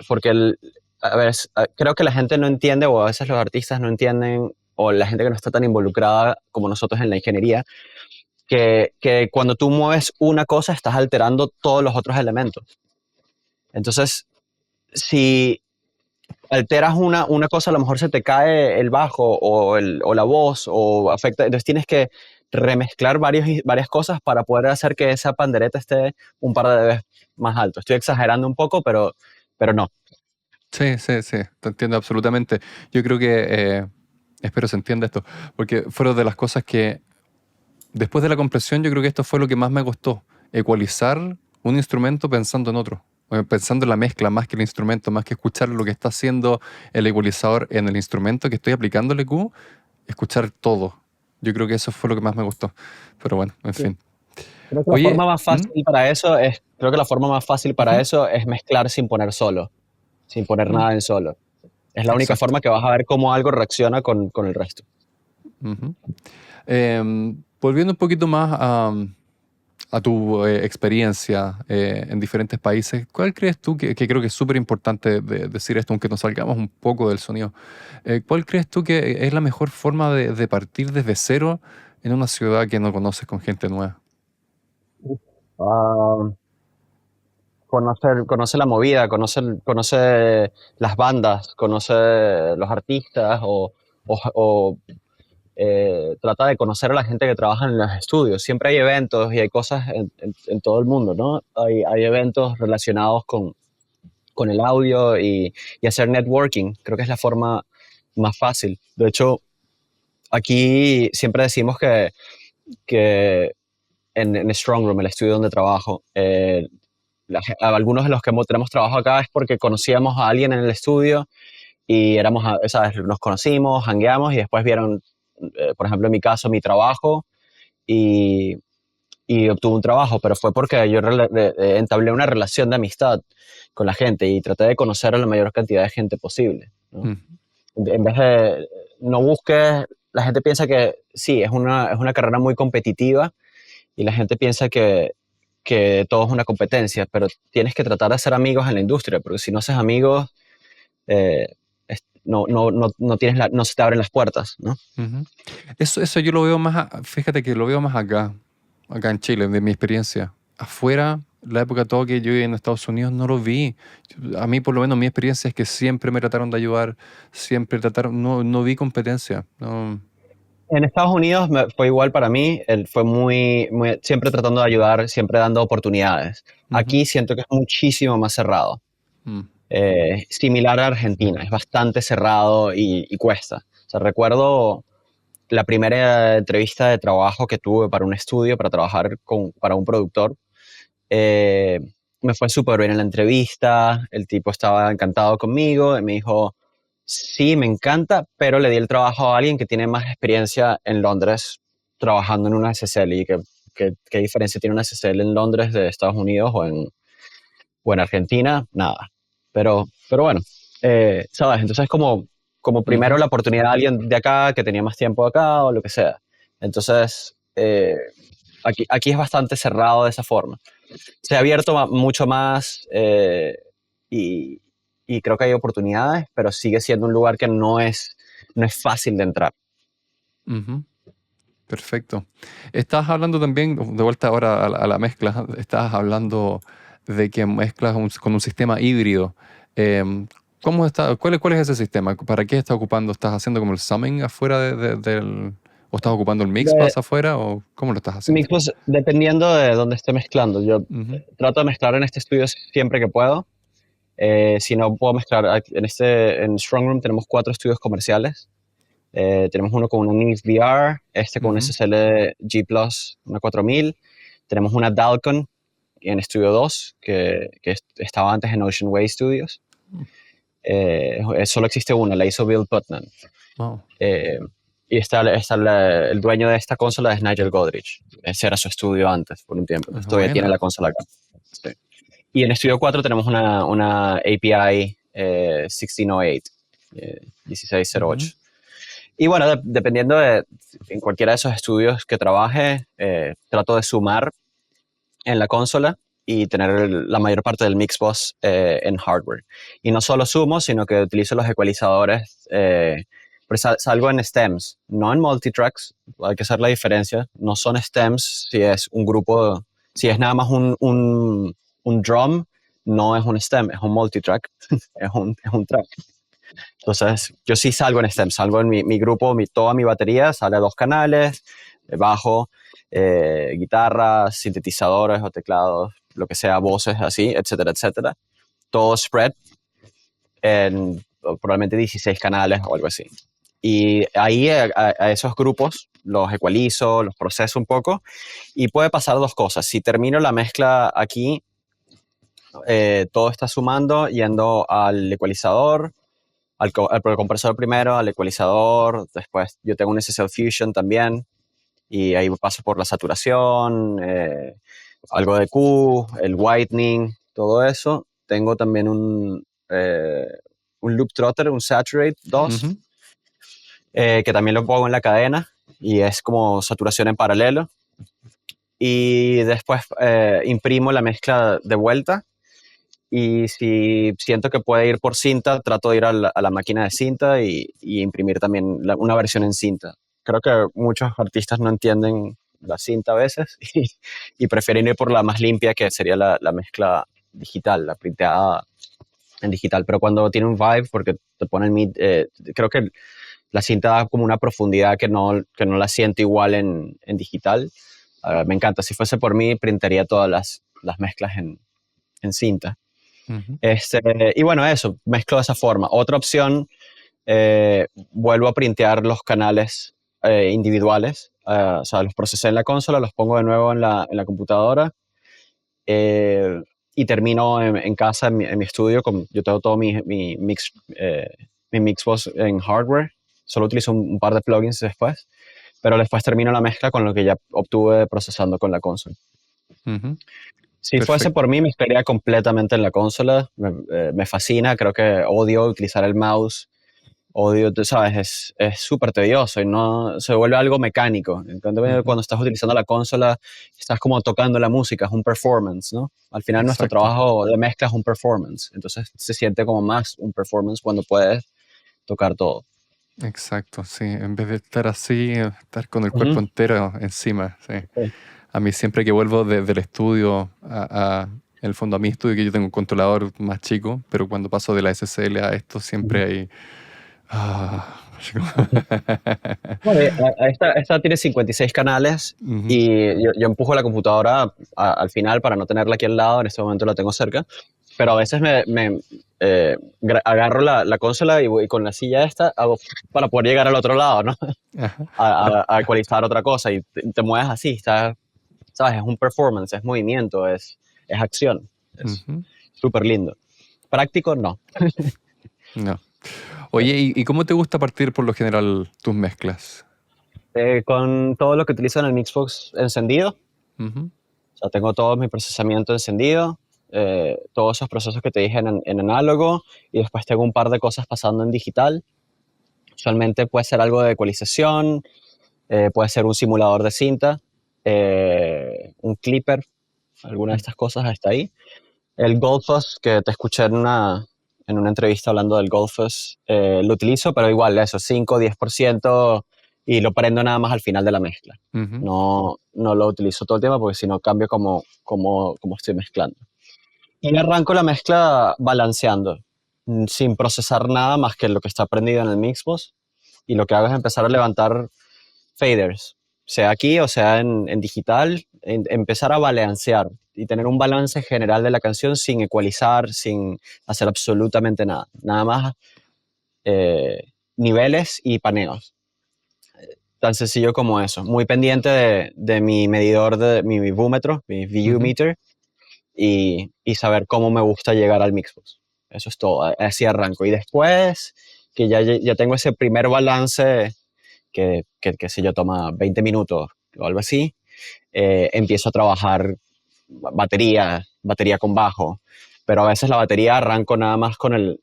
a ver, creo que la gente no entiende, o a veces los artistas no entienden, o la gente que no está tan involucrada como nosotros en la ingeniería, que cuando tú mueves una cosa estás alterando todos los otros elementos. Entonces, si alteras una cosa, a lo mejor se te cae el bajo o la voz o afecta. Entonces tienes que remezclar varias cosas para poder hacer que esa pandereta esté un par de veces más alto. Estoy exagerando un poco, pero no. Sí, sí, sí, te entiendo absolutamente. Yo creo que, espero se entienda esto, porque fueron de las cosas que, después de la compresión, yo creo que esto fue lo que más me costó, ecualizar un instrumento pensando en otro, pensando en la mezcla más que el instrumento, más que escuchar lo que está haciendo el ecualizador en el instrumento que estoy aplicando el EQ, escuchar todo. Yo creo que eso fue lo que más me gustó. Pero bueno, en Sí. fin. Creo que la Oye, forma más ¿mm? fácil para eso es, creo que la forma más fácil para Ujú. eso es mezclar sin poner solo, sin poner Mm, nada en solo. Es la única exacto. forma que vas a ver cómo algo reacciona con el resto. Ujú. Volviendo un poquito más a tu experiencia en diferentes países, ¿cuál crees tú que creo que es súper importante decir esto, aunque nos salgamos un poco del sonido? ¿Cuál crees tú que es la mejor forma de partir desde cero en una ciudad que no conoces con gente nueva? Ah, conoce la movida, conoce las bandas, conoce los artistas o trata de conocer a la gente que trabaja en los estudios. Siempre hay eventos y hay cosas en todo el mundo, ¿no? Hay eventos relacionados con el audio y hacer networking. Creo que es la forma más fácil. De hecho, aquí siempre decimos que en Strong Room, el estudio donde trabajo, algunos de los que tenemos trabajo acá es porque conocíamos a alguien en el estudio y ¿sabes? Nos conocimos, hangueamos y después vieron, por ejemplo, en mi caso, mi trabajo y, y obtuve un trabajo, pero fue porque yo entablé una relación de amistad con la gente y traté de conocer a la mayor cantidad de gente posible, ¿no? Mm, En vez de no busques, la gente piensa que sí, es una carrera muy competitiva y la gente piensa que todo es una competencia, pero tienes que tratar de hacer amigos en la industria, porque si no haces amigos, eh, no tienes no se te abren las puertas, ¿no? ujú. Eso yo lo veo más, fíjate que lo veo más acá en Chile, de mi experiencia. Afuera, la época todo que yo viví en Estados Unidos, no lo vi. A mí, por lo menos, mi experiencia es que siempre me trataron de ayudar, siempre trataron, no vi competencia. No. En Estados Unidos fue igual para mí, él fue siempre tratando de ayudar, siempre dando oportunidades. Ujú. Aquí siento que es muchísimo más cerrado, Mm. similar a Argentina, es bastante cerrado y cuesta. O sea, recuerdo la primera entrevista de trabajo que tuve para un estudio, para trabajar para un productor. Eh, Me fue súper bien en la entrevista, el tipo estaba encantado conmigo y me dijo, sí, me encanta, pero le di el trabajo a alguien que tiene más experiencia en Londres trabajando en una SSL y qué diferencia tiene una SSL en Londres de Estados Unidos o en Argentina, nada. Pero bueno, ¿sabes? Entonces como primero Ujú. la oportunidad de alguien de acá que tenía más tiempo acá o lo que sea. Entonces, aquí es bastante cerrado de esa forma. Se ha abierto mucho más y, y creo que hay oportunidades, pero sigue siendo un lugar que no es fácil de entrar. Ujú. Perfecto. Estabas hablando también, de vuelta ahora a la mezcla, estabas hablando de que mezclas con un sistema híbrido. Em, cuál es ese sistema? ¿Para qué estás ocupando? ¿Estás haciendo como el summing afuera o estás ocupando el mix De pass afuera o cómo lo estás haciendo? mixos, dependiendo de dónde esté mezclando, yo Ujú. trato de mezclar en este estudio siempre que puedo. Si no puedo mezclar, en Strong Room tenemos 4 estudios comerciales. Tenemos uno con una Neve VR, con una Ujú. SSL G Plus, una 4000. Tenemos una Dalcon en Studio 2, que estaba antes en Ocean Way Studios. Solo existe una, la hizo Bill Putnam. Wow. Eh, y el dueño de esta consola es Nigel Godrich. Ese era su estudio antes, por un tiempo. Entonces todavía tiene la Buena. consola acá. Sí. Y en Studio 4 tenemos una API 1608, Ujú. 1608. Y bueno, dependiendo en cualquiera de esos estudios que trabaje, trato de sumar en la consola y tener la mayor parte del mix bus en hardware. Y no solo sumo, sino que utilizo los ecualizadores, pues salgo en stems, no en multitracks, hay que hacer la diferencia, no son stems si es un grupo, si es nada más un drum, no es un stem, es un multitrack, es un track. Entonces, yo sí salgo en STEM, salgo en mi grupo, toda mi batería sale a 2 canales, bajo, guitarras, sintetizadores o teclados, lo que sea, voces así, etcétera, etcétera. Todo spread en probablemente 16 canales o algo así. Y ahí a esos grupos los ecualizo, los proceso un poco y puede pasar dos cosas. Si termino la mezcla aquí, todo está sumando, yendo al ecualizador, al compresor primero, al ecualizador, después yo tengo un SSL Fusion también, y ahí paso por la saturación, algo de Q, el whitening, todo eso. Tengo también un loop trotter, un Saturate 2, Ujú. que también lo pongo en la cadena, y es como saturación en paralelo. Y después imprimo la mezcla de vuelta, y si siento que puede ir por cinta, trato de ir a la máquina de cinta y imprimir también una versión en cinta. Creo que muchos artistas no entienden la cinta a veces y prefieren ir por la más limpia, que sería la mezcla digital, la printeada en digital. Pero cuando tiene un vibe, porque te ponen creo que la cinta da como una profundidad que no la siento igual en digital. Me encanta. Si fuese por mí, printaría todas las mezclas en cinta. Ujú. Y bueno, eso, mezclo de esa forma. Otra opción, vuelvo a printear los canales individuales. O sea, los procesé en la consola, los pongo de nuevo en la computadora, eh, y termino en casa, en mi estudio. Yo tengo todo mi Mixbox en hardware. Solo utilizo un par de plugins después, pero después termino la mezcla con lo que ya obtuve procesando con la consola. Ujú. Si fuese Perfecto. por mí, me mezclaría completamente en la consola. Me fascina, creo que odio utilizar el mouse. Odio, tú sabes, es súper tedioso y no se vuelve algo mecánico. En cambio, Ujú. cuando estás utilizando la consola, estás como tocando la música, es un performance, ¿no? Al final, nuestro Exacto. trabajo de mezcla es un performance. Entonces, se siente como más un performance cuando puedes tocar todo. Exacto, sí. En vez de estar así, estar con el cuerpo Ujú. entero encima, sí. Sí. A mí siempre que vuelvo del estudio en el fondo a mi estudio, que yo tengo un controlador más chico, pero cuando paso de la SSL a esto siempre Ujú. hay... así como- Bueno, esta tiene 56 canales Ujú. y yo empujo la computadora al final para no tenerla aquí al lado. En este momento la tengo cerca, pero a veces agarro la consola y voy con la silla esta hago para poder llegar al otro lado, ¿no? Ajá. A ecualizar otra cosa y te mueves así, ¿sabes? Es un performance, es movimiento, es acción. Es Ujú. súper lindo. Práctico, no. No. Oye, ¿y cómo te gusta partir por lo general tus mezclas? Con todo lo que utilizo en el Mixbox encendido. Ujú. O sea, tengo todo mi procesamiento encendido, todos esos procesos que te dije en análogo, y después tengo un par de cosas pasando en digital. Usualmente puede ser algo de ecualización, puede ser un simulador de cinta, un clipper, alguna de Mm. estas cosas hasta ahí. El Goldfuss, que te escuché en una entrevista hablando del Goldfuss, lo utilizo, pero igual eso, 5 o 10%, y lo prendo nada más al final de la mezcla. Ujú. No lo utilizo todo el tiempo porque si no cambio como estoy mezclando. Y arranco la mezcla balanceando, sin procesar nada más que lo que está prendido en el Mixbox. Y lo que hago es empezar a levantar faders, sea aquí o sea en digital, empezar a balancear y tener un balance general de la canción sin ecualizar, sin hacer absolutamente nada. Nada más niveles y paneos. Tan sencillo como eso. Muy pendiente de mi medidor, de mi búmetro, mi VU Ujú. meter, y saber cómo me gusta llegar al Mixbox. Eso es todo. Así arranco. Y después que ya tengo ese primer balance que si yo toma 20 minutos o algo así, empiezo a trabajar batería con bajo. Pero a veces la batería arranco nada más con el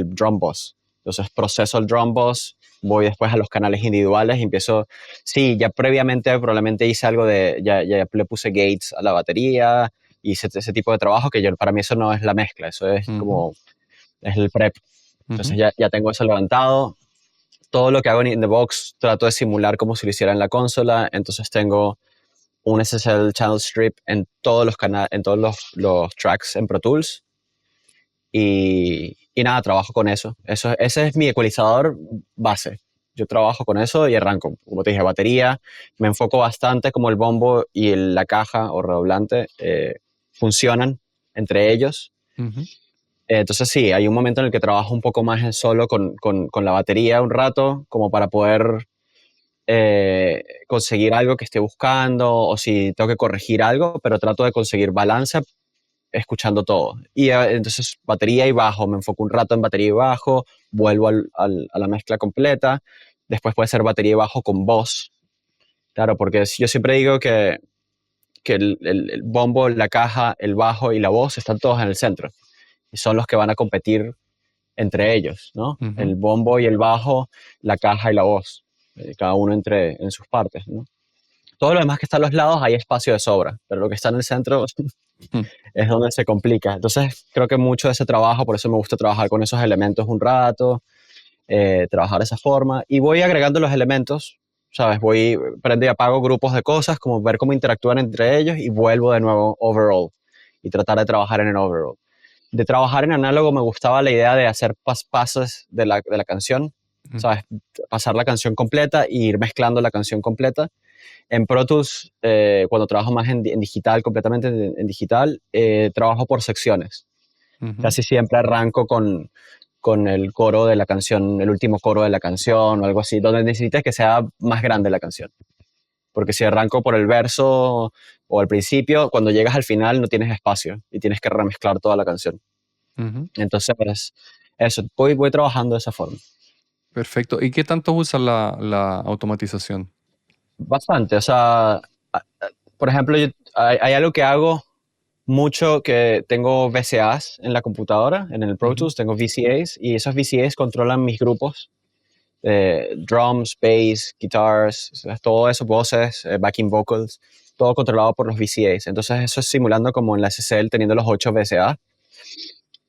drum boss. Entonces proceso el drum bus, voy después a los canales individuales y empiezo, sí, ya previamente probablemente hice algo ya le puse gates a la batería, hice ese tipo de trabajo que para mí eso no es la mezcla, eso es Ujú, como, es el prep. Entonces ujú, ya tengo eso levantado. Todo lo que hago en In The Box trato de simular como si lo hiciera en la consola, entonces tengo un SSL channel strip en todos los en todos los tracks en Pro Tools y nada, trabajo con eso. Ese es mi ecualizador base. Yo trabajo con eso y arranco. Como te dije, batería, me enfoco bastante como el bombo y la caja o redoblante funcionan entre ellos. ujú, Entonces sí, hay un momento en el que trabajo un poco más en solo con la batería un rato, como para poder conseguir algo que esté buscando o si tengo que corregir algo, pero trato de conseguir balance escuchando todo. Y entonces batería y bajo, me enfoco un rato en batería y bajo, vuelvo a la mezcla completa, después puede ser batería y bajo con voz, claro, porque yo siempre digo que el bombo, la caja, el bajo y la voz están todos en el centro y son los que van a competir entre ellos, ¿no? ujú. El bombo y el bajo, la caja y la voz, cada uno en sus partes, ¿no? Todo lo demás que está a los lados hay espacio de sobra, pero lo que está en el centro Mm, es donde se complica. Entonces, creo que mucho de ese trabajo, por eso me gusta trabajar con esos elementos un rato, trabajar de esa forma, y voy agregando los elementos, ¿sabes? Voy, prendo y apago grupos de cosas, como ver cómo interactúan entre ellos, y vuelvo de nuevo overall, y tratar de trabajar en el overall. De trabajar en análogo me gustaba la idea de hacer pasos de la canción, mm, ¿sabes? Pasar la canción completa e ir mezclando la canción completa. En Pro Tools, cuando trabajo más en digital, completamente en digital, trabajo por secciones. ujú, Casi siempre arranco con el coro de la canción, el último coro de la canción o algo así, donde necesites que sea más grande la canción. Porque si arranco por el verso o al principio, cuando llegas al final no tienes espacio y tienes que remezclar toda la canción. ujú. Entonces, pues, eso, voy trabajando de esa forma. Perfecto. ¿Y qué tanto usas la automatización? Bastante, o sea, por ejemplo, hay algo que hago mucho que tengo VCAs en la computadora, en el Pro Ujú, Tools, tengo VCAs y esos VCAs controlan mis grupos, drums, bass, guitars, o sea, todo eso, voces, backing vocals, todo controlado por los VCAs. Entonces eso es simulando como en la SSL teniendo los 8 VCA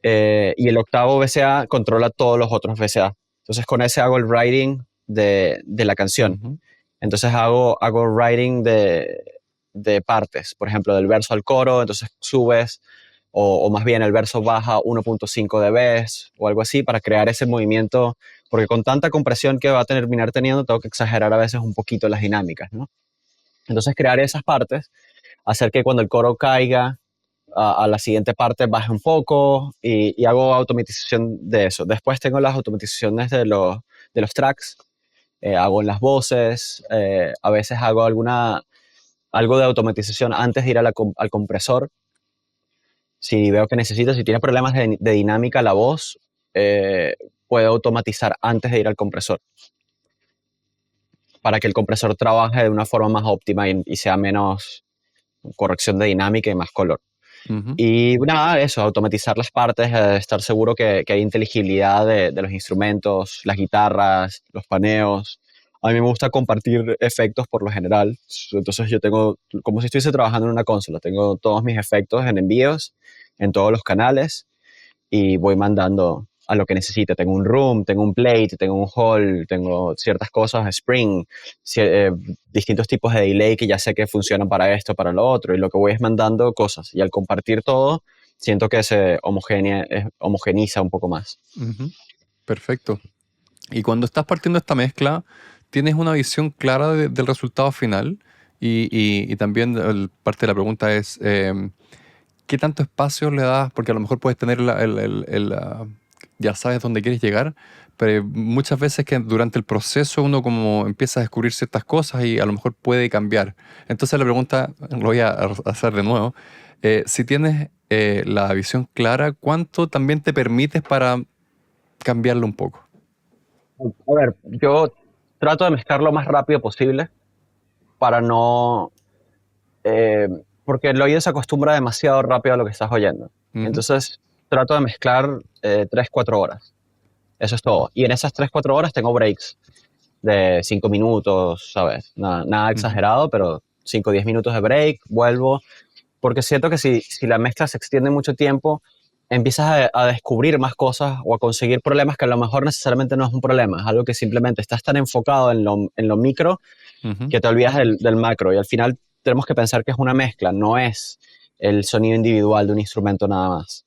y el octavo VCA controla todos los otros VCA. Entonces con ese hago el writing de la canción. ujú, Entonces hago writing de partes, por ejemplo, del verso al coro, entonces subes, o más bien el verso baja 1.5 dB o algo así para crear ese movimiento, porque con tanta compresión que va a terminar teniendo, tengo que exagerar a veces un poquito las dinámicas, ¿no? Entonces crear esas partes, hacer que cuando el coro caiga a la siguiente parte baje un poco y hago automatización de eso. Después tengo las automatizaciones de los tracks, hago en las voces, a veces hago algo de automatización antes de ir al compresor. Si veo que necesito, si tiene problemas de dinámica la voz, eh, puedo automatizar antes de ir al compresor para que el compresor trabaje de una forma más óptima y sea menos corrección de dinámica y más color. ujú, Y nada, eso, automatizar las partes, estar seguro que hay inteligibilidad de los instrumentos, las guitarras, los paneos. A mí me gusta compartir efectos por lo general. Entonces yo tengo, como si estuviese trabajando en una consola, tengo todos mis efectos en envíos, en todos los canales y voy mandando a lo que necesite. Tengo un room, tengo un plate, tengo un hall, tengo ciertas cosas, spring, distintos tipos de delay que ya sé que funcionan para esto, para lo otro, y lo que voy es mandando cosas. Y al compartir todo, siento que se homogeniza un poco más. ujú. Perfecto. Y cuando estás partiendo esta mezcla, ¿tienes una visión clara del resultado final? Y también parte de la pregunta es, ¿qué tanto espacio le das? Porque a lo mejor puedes tener ya sabes dónde quieres llegar, pero hay muchas veces que durante el proceso uno como empieza a descubrir ciertas cosas y a lo mejor puede cambiar. Entonces la pregunta, lo voy a hacer de nuevo, si tienes la visión clara, ¿cuánto también te permites para cambiarlo un poco? A ver, yo trato de mezclar lo más rápido posible para no... eh, porque el oído se acostumbra demasiado rápido a lo que estás oyendo. Ujú, Entonces, trato de mezclar 3, 4 horas. Eso es todo. Y en esas 3, 4 horas tengo breaks de 5 minutos, ¿sabes? Nada Ujú, exagerado, pero 5 o 10 minutos de break, vuelvo. Porque siento que si la mezcla se extiende mucho tiempo, empiezas a descubrir más cosas o a conseguir problemas que a lo mejor necesariamente no es un problema, es algo que simplemente estás tan enfocado en lo micro ujú. que te olvidas del macro. Y al final tenemos que pensar que es una mezcla, no es el sonido individual de un instrumento nada más.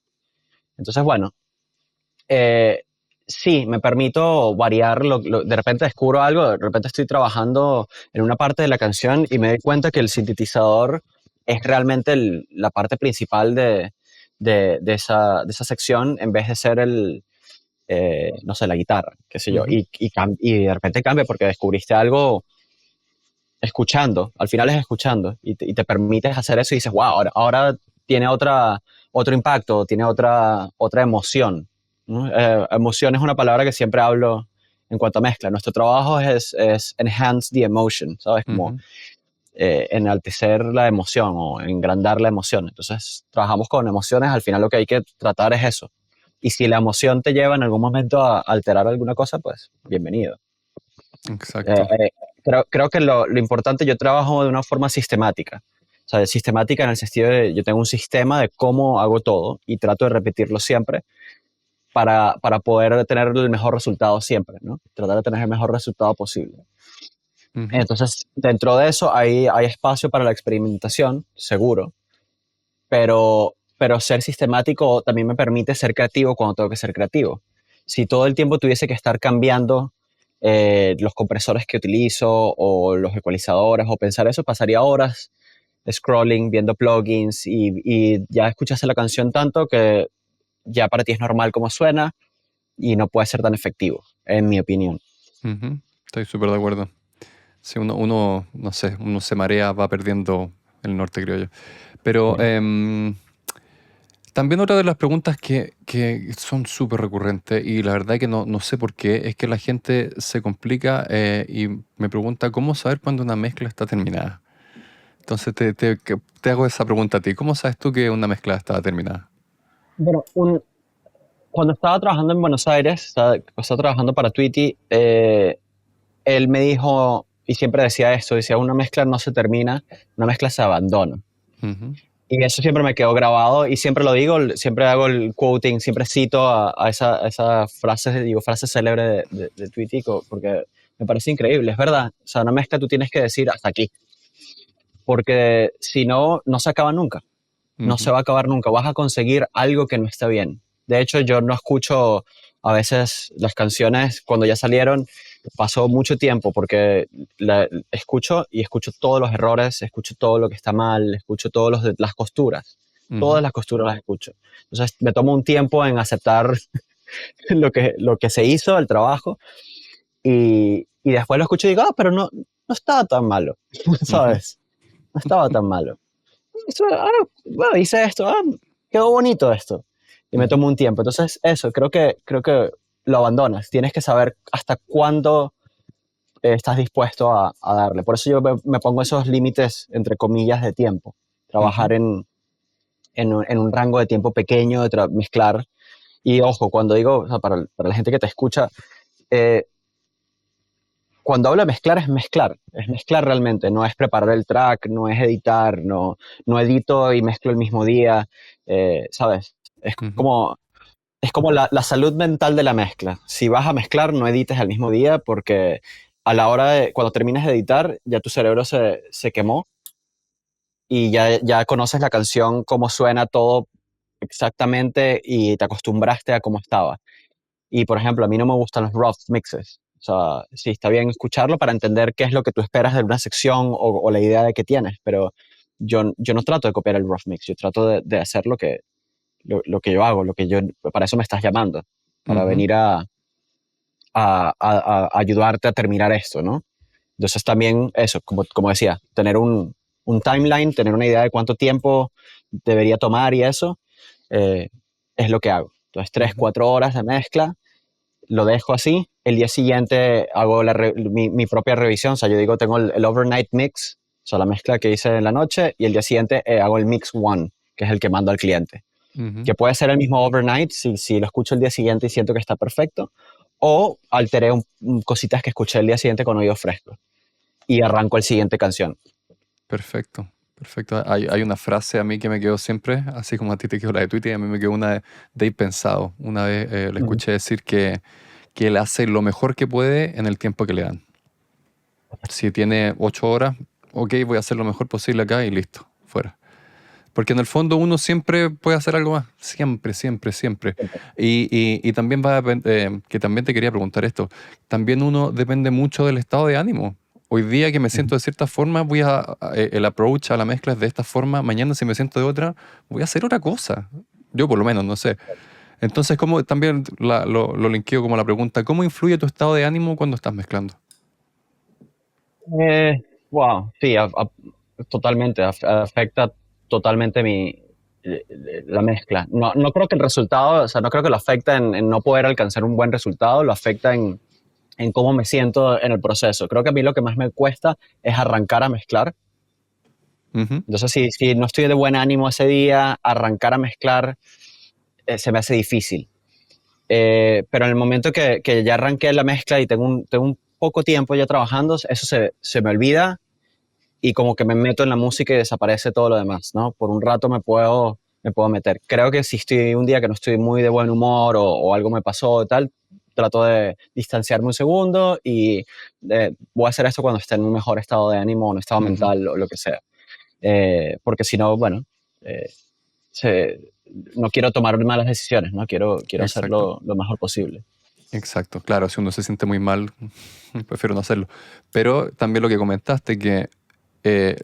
Entonces, bueno, eh, sí, me permito variar, de repente descubro algo, de repente estoy trabajando en una parte de la canción y me doy cuenta que el sintetizador es realmente la parte principal de esa sección en vez de ser no sé, la guitarra, qué sé yo, Ujú. y de repente cambia porque descubriste algo escuchando, al final es escuchando y te permites hacer eso y dices, wow, ahora tiene otro impacto, tiene otra emoción, ¿no? Emoción es una palabra que siempre hablo en cuanto a mezcla. Nuestro trabajo es enhance the emotion, ¿sabes? Como Ujú. enaltecer la emoción o engrandar la emoción. Entonces, trabajamos con emociones, al final lo que hay que tratar es eso. Y si la emoción te lleva en algún momento a alterar alguna cosa, pues bienvenido. Eh, Exacto. eh, creo que lo importante, yo trabajo de una forma sistemática. O sea, sistemática en el sentido de yo tengo un sistema de cómo hago todo y trato de repetirlo siempre para poder tener el mejor resultado siempre, ¿no? Tratar de tener el mejor resultado posible. Ujú, Entonces, dentro de eso hay espacio para la experimentación, seguro, pero ser sistemático también me permite ser creativo cuando tengo que ser creativo. Si todo el tiempo tuviese que estar cambiando los compresores que utilizo o los ecualizadores o pensar eso, pasaría horas scrolling, viendo plugins y ya escuchaste la canción tanto que ya para ti es normal cómo suena y no puede ser tan efectivo, en mi opinión. ujú. Estoy súper de acuerdo. Si uno, no sé, uno se marea, va perdiendo el norte, creo yo. Pero también otra de las preguntas que son súper recurrentes y la verdad que no sé por qué, es que la gente se complica y me pregunta cómo saber cuándo una mezcla está terminada. Entonces te hago esa pregunta a ti. ¿Cómo sabes tú que una mezcla está terminada? Bueno, cuando estaba trabajando en Buenos Aires, estaba trabajando para Tweety, él me dijo, y siempre decía esto, decía, una mezcla no se termina, una mezcla se abandona. Ujú, Y eso siempre me quedó grabado y siempre lo digo, siempre hago el quoting, siempre cito a esa frase, digo, frase célebre de Tweety, porque me parece increíble, es verdad. O sea, una mezcla tú tienes que decir hasta aquí, porque si no, no se acaba nunca, no se ujú, va a acabar nunca, vas a conseguir algo que no está bien. De hecho, yo no escucho a veces las canciones cuando ya salieron, pasó mucho tiempo porque escucho y escucho todos los errores, escucho todo lo que está mal, escucho las costuras, ujú, todas las costuras las escucho. Entonces me tomo un tiempo en aceptar lo que se hizo, el trabajo, y después lo escucho y digo, pero no estaba tan malo, ujú, ¿sabes? No estaba tan malo. Bueno, hice esto, quedó bonito esto. Y me ujú, tomo un tiempo. Entonces, eso, creo que lo abandonas. Tienes que saber hasta cuándo estás dispuesto a darle. Por eso yo me pongo esos límites, entre comillas, de tiempo. ujú, Trabajar en un rango de tiempo pequeño, mezclar. Y ojo, cuando digo, o sea, para la gente que te escucha, eh, cuando hablo de mezclar es mezclar realmente, no es preparar el track, no es editar, no edito y mezclo el mismo día, ¿sabes? Es ujú, como, es como la salud mental de la mezcla. Si vas a mezclar, no edites al mismo día porque a la hora cuando termines de editar, ya tu cerebro se quemó y ya conoces la canción, cómo suena todo exactamente y te acostumbraste a cómo estaba. Y, por ejemplo, a mí no me gustan los rough mixes. O sea, sí, está bien escucharlo para entender qué es lo que tú esperas de una sección o la idea de que tienes, pero yo no trato de copiar el rough mix, yo trato de hacer lo que yo hago, para eso me estás llamando, para ujú, venir a ayudarte a terminar esto, ¿no? Entonces también eso, como decía, tener un timeline, tener una idea de cuánto tiempo debería tomar y eso, eh, es lo que hago. Entonces, tres, ujú, 4 horas de mezcla, lo dejo así. El día siguiente hago mi propia revisión. O sea, yo digo, tengo el overnight mix, o sea, la mezcla que hice en la noche, y el día siguiente hago el mix one, que es el que mando al cliente. ujú, Que puede ser el mismo overnight si lo escucho el día siguiente y siento que está perfecto, o alteré cositas que escuché el día siguiente con oídos frescos y arranco el siguiente canción. Perfecto, perfecto. Hay una frase a mí que me quedó siempre, así como a ti te quedó la de Twitter, y a mí me quedó una de Dave Pensado. Una vez le Ujú. escuché decir que él hace lo mejor que puede en el tiempo que le dan. Si tiene 8 horas, ok, voy a hacer lo mejor posible acá y listo, fuera. Porque en el fondo uno siempre puede hacer algo más, siempre, siempre, siempre. Y también va a que también te quería preguntar esto, también uno depende mucho del estado de ánimo. Hoy día que me Ujú. siento de cierta forma, el approach a la mezcla es de esta forma, mañana si me siento de otra, voy a hacer otra cosa. Yo por lo menos, no sé. Entonces, ¿cómo también lo linkeo como la pregunta, ¿cómo influye tu estado de ánimo cuando estás mezclando? Wow, sí, totalmente, afecta totalmente la mezcla. No, no creo que el resultado, o sea, no creo que lo afecta en no poder alcanzar un buen resultado, lo afecta en cómo me siento en el proceso. Creo que a mí lo que más me cuesta es arrancar a mezclar. Ujú. Entonces, si no estoy de buen ánimo ese día, arrancar a mezclar se me hace difícil. Pero en el momento que ya arranqué la mezcla y tengo un poco tiempo ya trabajando, eso se me olvida y como que me meto en la música y desaparece todo lo demás, ¿no? Por un rato me puedo meter. Creo que si estoy un día que no estoy muy de buen humor o algo me pasó y tal, trato de distanciarme un segundo y voy a hacer esto cuando esté en un mejor estado de ánimo o un estado Ujú. mental o lo que sea. Porque si no, bueno, eh, se- no quiero tomar malas decisiones, ¿no? Quiero Exacto. hacerlo lo mejor posible. Exacto, claro, si uno se siente muy mal, prefiero no hacerlo. Pero también lo que comentaste, que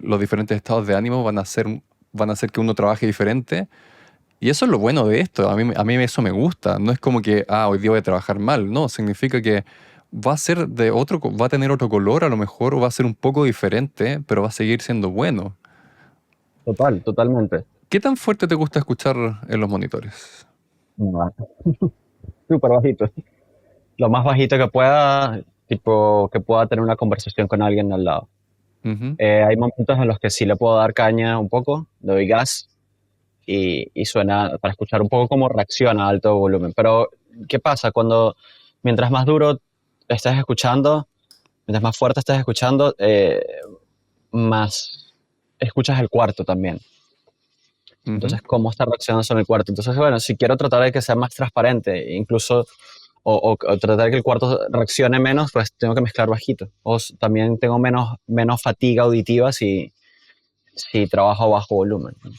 los diferentes estados de ánimo van a hacer que uno trabaje diferente. Y eso es lo bueno de esto. A mí eso me gusta. No es como que, hoy día voy a trabajar mal. No, significa que va a ser va a tener otro color a lo mejor, o va a ser un poco diferente, pero va a seguir siendo bueno. Totalmente. ¿Qué tan fuerte te gusta escuchar en los monitores? No, súper bajito. Lo más bajito que pueda, tipo que pueda tener una conversación con alguien al lado. Ujú, Hay momentos en los que sí le puedo dar caña un poco, le doy gas y suena para escuchar un poco cómo reacciona a alto volumen. Pero, ¿qué pasa? Mientras más duro estés escuchando, mientras más fuerte estés escuchando, más escuchas el cuarto también. ujú. Entonces, ¿cómo está reaccionando en el cuarto? Entonces, bueno, si quiero tratar de que sea más transparente, incluso o tratar de que el cuarto reaccione menos, pues tengo que mezclar bajito. También tengo menos fatiga auditiva si trabajo a bajo volumen, ¿no?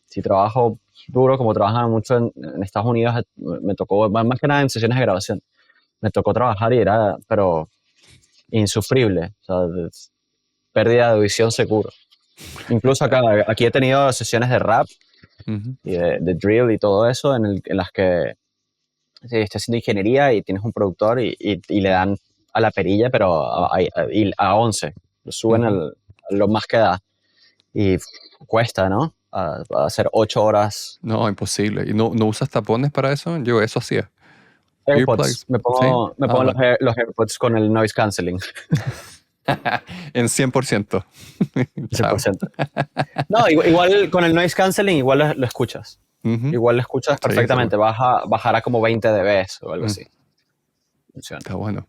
Si trabajo duro, como trabajan mucho en Estados Unidos, me tocó, más que nada en sesiones de grabación, me tocó trabajar y era, pero insufrible, o sea, pérdida de audición seguro. Incluso aquí he tenido sesiones de rap Ujú. y de drill y todo eso en las que sí, estoy haciendo ingeniería y tienes un productor y le dan a la perilla, pero a 11. Lo suben Ujú. a lo más que da. Y cuesta, ¿no? A hacer 8 horas. No, imposible. ¿Y no usas tapones para eso? Yo eso hacía. AirPods. Earplugs. Me ¿Sí? pongo, me pongo los, Vale. los AirPods con el noise canceling. En 100%. Chao. 100%. No, igual con el noise canceling, igual lo escuchas. Ujú. Igual lo escuchas Sí, seguro. perfectamente. Bajará como 20 dB o algo Mm, así. Funciona. está bueno.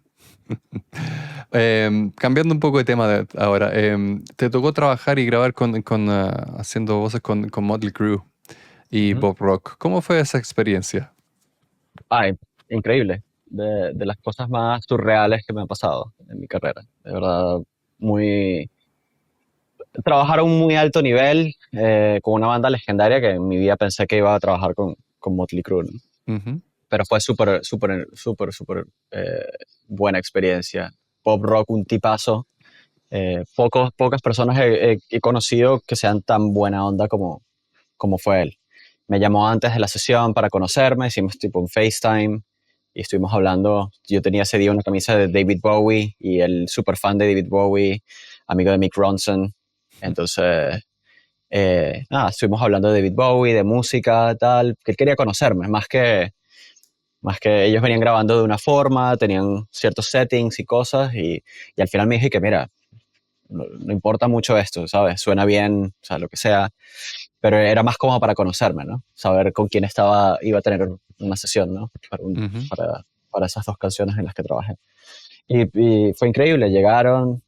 Cambiando un poco de tema ahora, te tocó trabajar y grabar haciendo voces con Motley Crue y Ujú. Bob Rock. ¿Cómo fue esa experiencia? Ay, increíble. De las cosas más surreales que me han pasado en mi carrera. De verdad, muy. Trabajar a un muy alto nivel con una banda legendaria que en mi vida pensé que iba a trabajar con Motley Crue, ¿no? Ujú, Pero fue súper, súper, súper, súper buena experiencia. Pop rock, un tipazo. Pocas personas he conocido que sean tan buena onda como fue él. Me llamó antes de la sesión para conocerme, hicimos tipo un FaceTime y estuvimos hablando. Yo tenía ese día una camisa de David Bowie y él súper fan de David Bowie, amigo de Mick Ronson. Entonces, nada, estuvimos hablando de David Bowie, de música, tal, que él quería conocerme, más que ellos venían grabando de una forma, tenían ciertos settings y cosas, y al final me dije que, mira, no importa mucho esto, ¿sabes? Suena bien, o sea, lo que sea, pero era más como para conocerme, ¿no? Saber con quién iba a tener una sesión, ¿no? ujú. Para para esas 2 canciones en las que trabajé. Y fue increíble, llegaron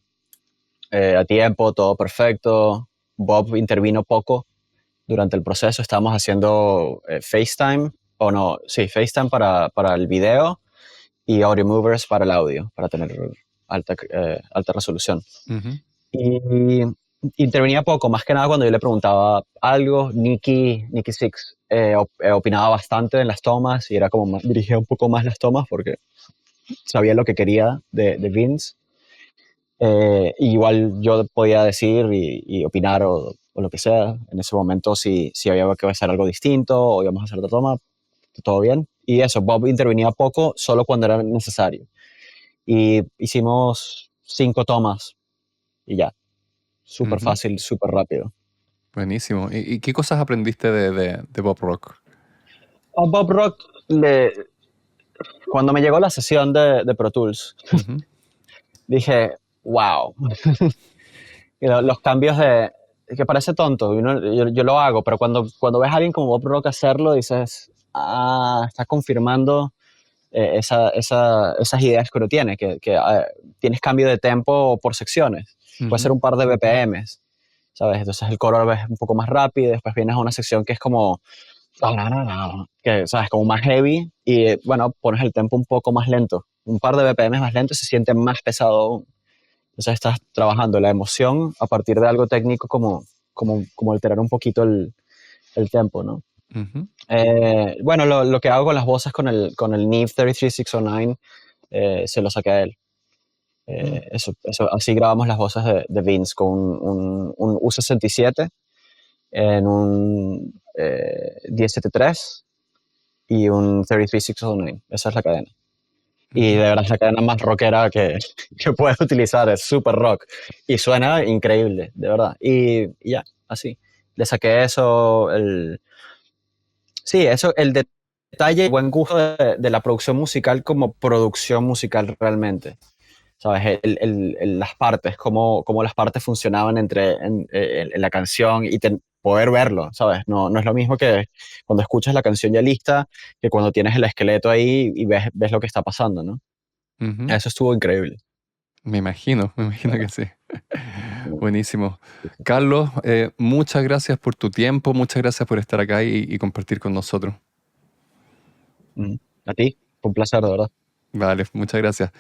a tiempo, todo perfecto. Bob intervino poco durante el proceso. Estábamos haciendo FaceTime, o no, sí, FaceTime para el video y Audio Movers para el audio, para tener alta resolución. Ujú. Y intervenía poco, más que nada cuando yo le preguntaba algo. Nicky Six opinaba bastante en las tomas y era como dirigía un poco más las tomas porque sabía lo que quería de Vince. Igual yo podía decir y opinar o lo que sea. En ese momento, si había que hacer algo distinto o íbamos a hacer otra toma, todo bien. Y eso, Bob intervenía poco, solo cuando era necesario. Y hicimos 5 tomas y ya. Súper Ujú. fácil, súper rápido. Buenísimo. ¿Y qué cosas aprendiste de Bob Rock? A Bob Rock, cuando me llegó la sesión de Pro Tools, Ujú. dije, wow. Y los cambios que parece tonto, yo lo hago, pero cuando ves a alguien como Bob Rock hacerlo, dices, está confirmando esas ideas que uno tiene, que tienes cambio de tempo por secciones. Puede ser Ujú. un par de BPMs, ¿sabes? Entonces el coro es un poco más rápido, después vienes a una sección que es como, que, ¿sabes? Como más heavy y, bueno, pones el tempo un poco más lento. Un par de BPMs más lento se siente más pesado aún. Entonces estás trabajando la emoción a partir de algo técnico como alterar un poquito el tempo, ¿no? Ujú. Bueno, lo que hago con las voces con el Neve 33609 se lo saqué a él. Mm. Así grabamos las voces de Vince con un U67 en un 1073 y un 33609. Esa es la cadena. Y de Ujú. verdad es la cadena más rockera que puedes utilizar, es súper rock. Y suena increíble, de verdad. Y ya, así. Le saqué eso, sí, eso, el detalle, el buen gusto de la producción musical como producción musical realmente. ¿Sabes? Las partes, cómo las partes funcionaban en la canción y poder verlo, ¿sabes? No es lo mismo que cuando escuchas la canción ya lista, que cuando tienes el esqueleto ahí y ves lo que está pasando, ¿no? Ujú. Eso estuvo increíble. Me imagino que sí. Mm, Buenísimo. sí, sí. Carlos, muchas gracias por tu tiempo, muchas gracias por estar acá y compartir con nosotros. A ti, fue un placer, de verdad. Vale, muchas gracias.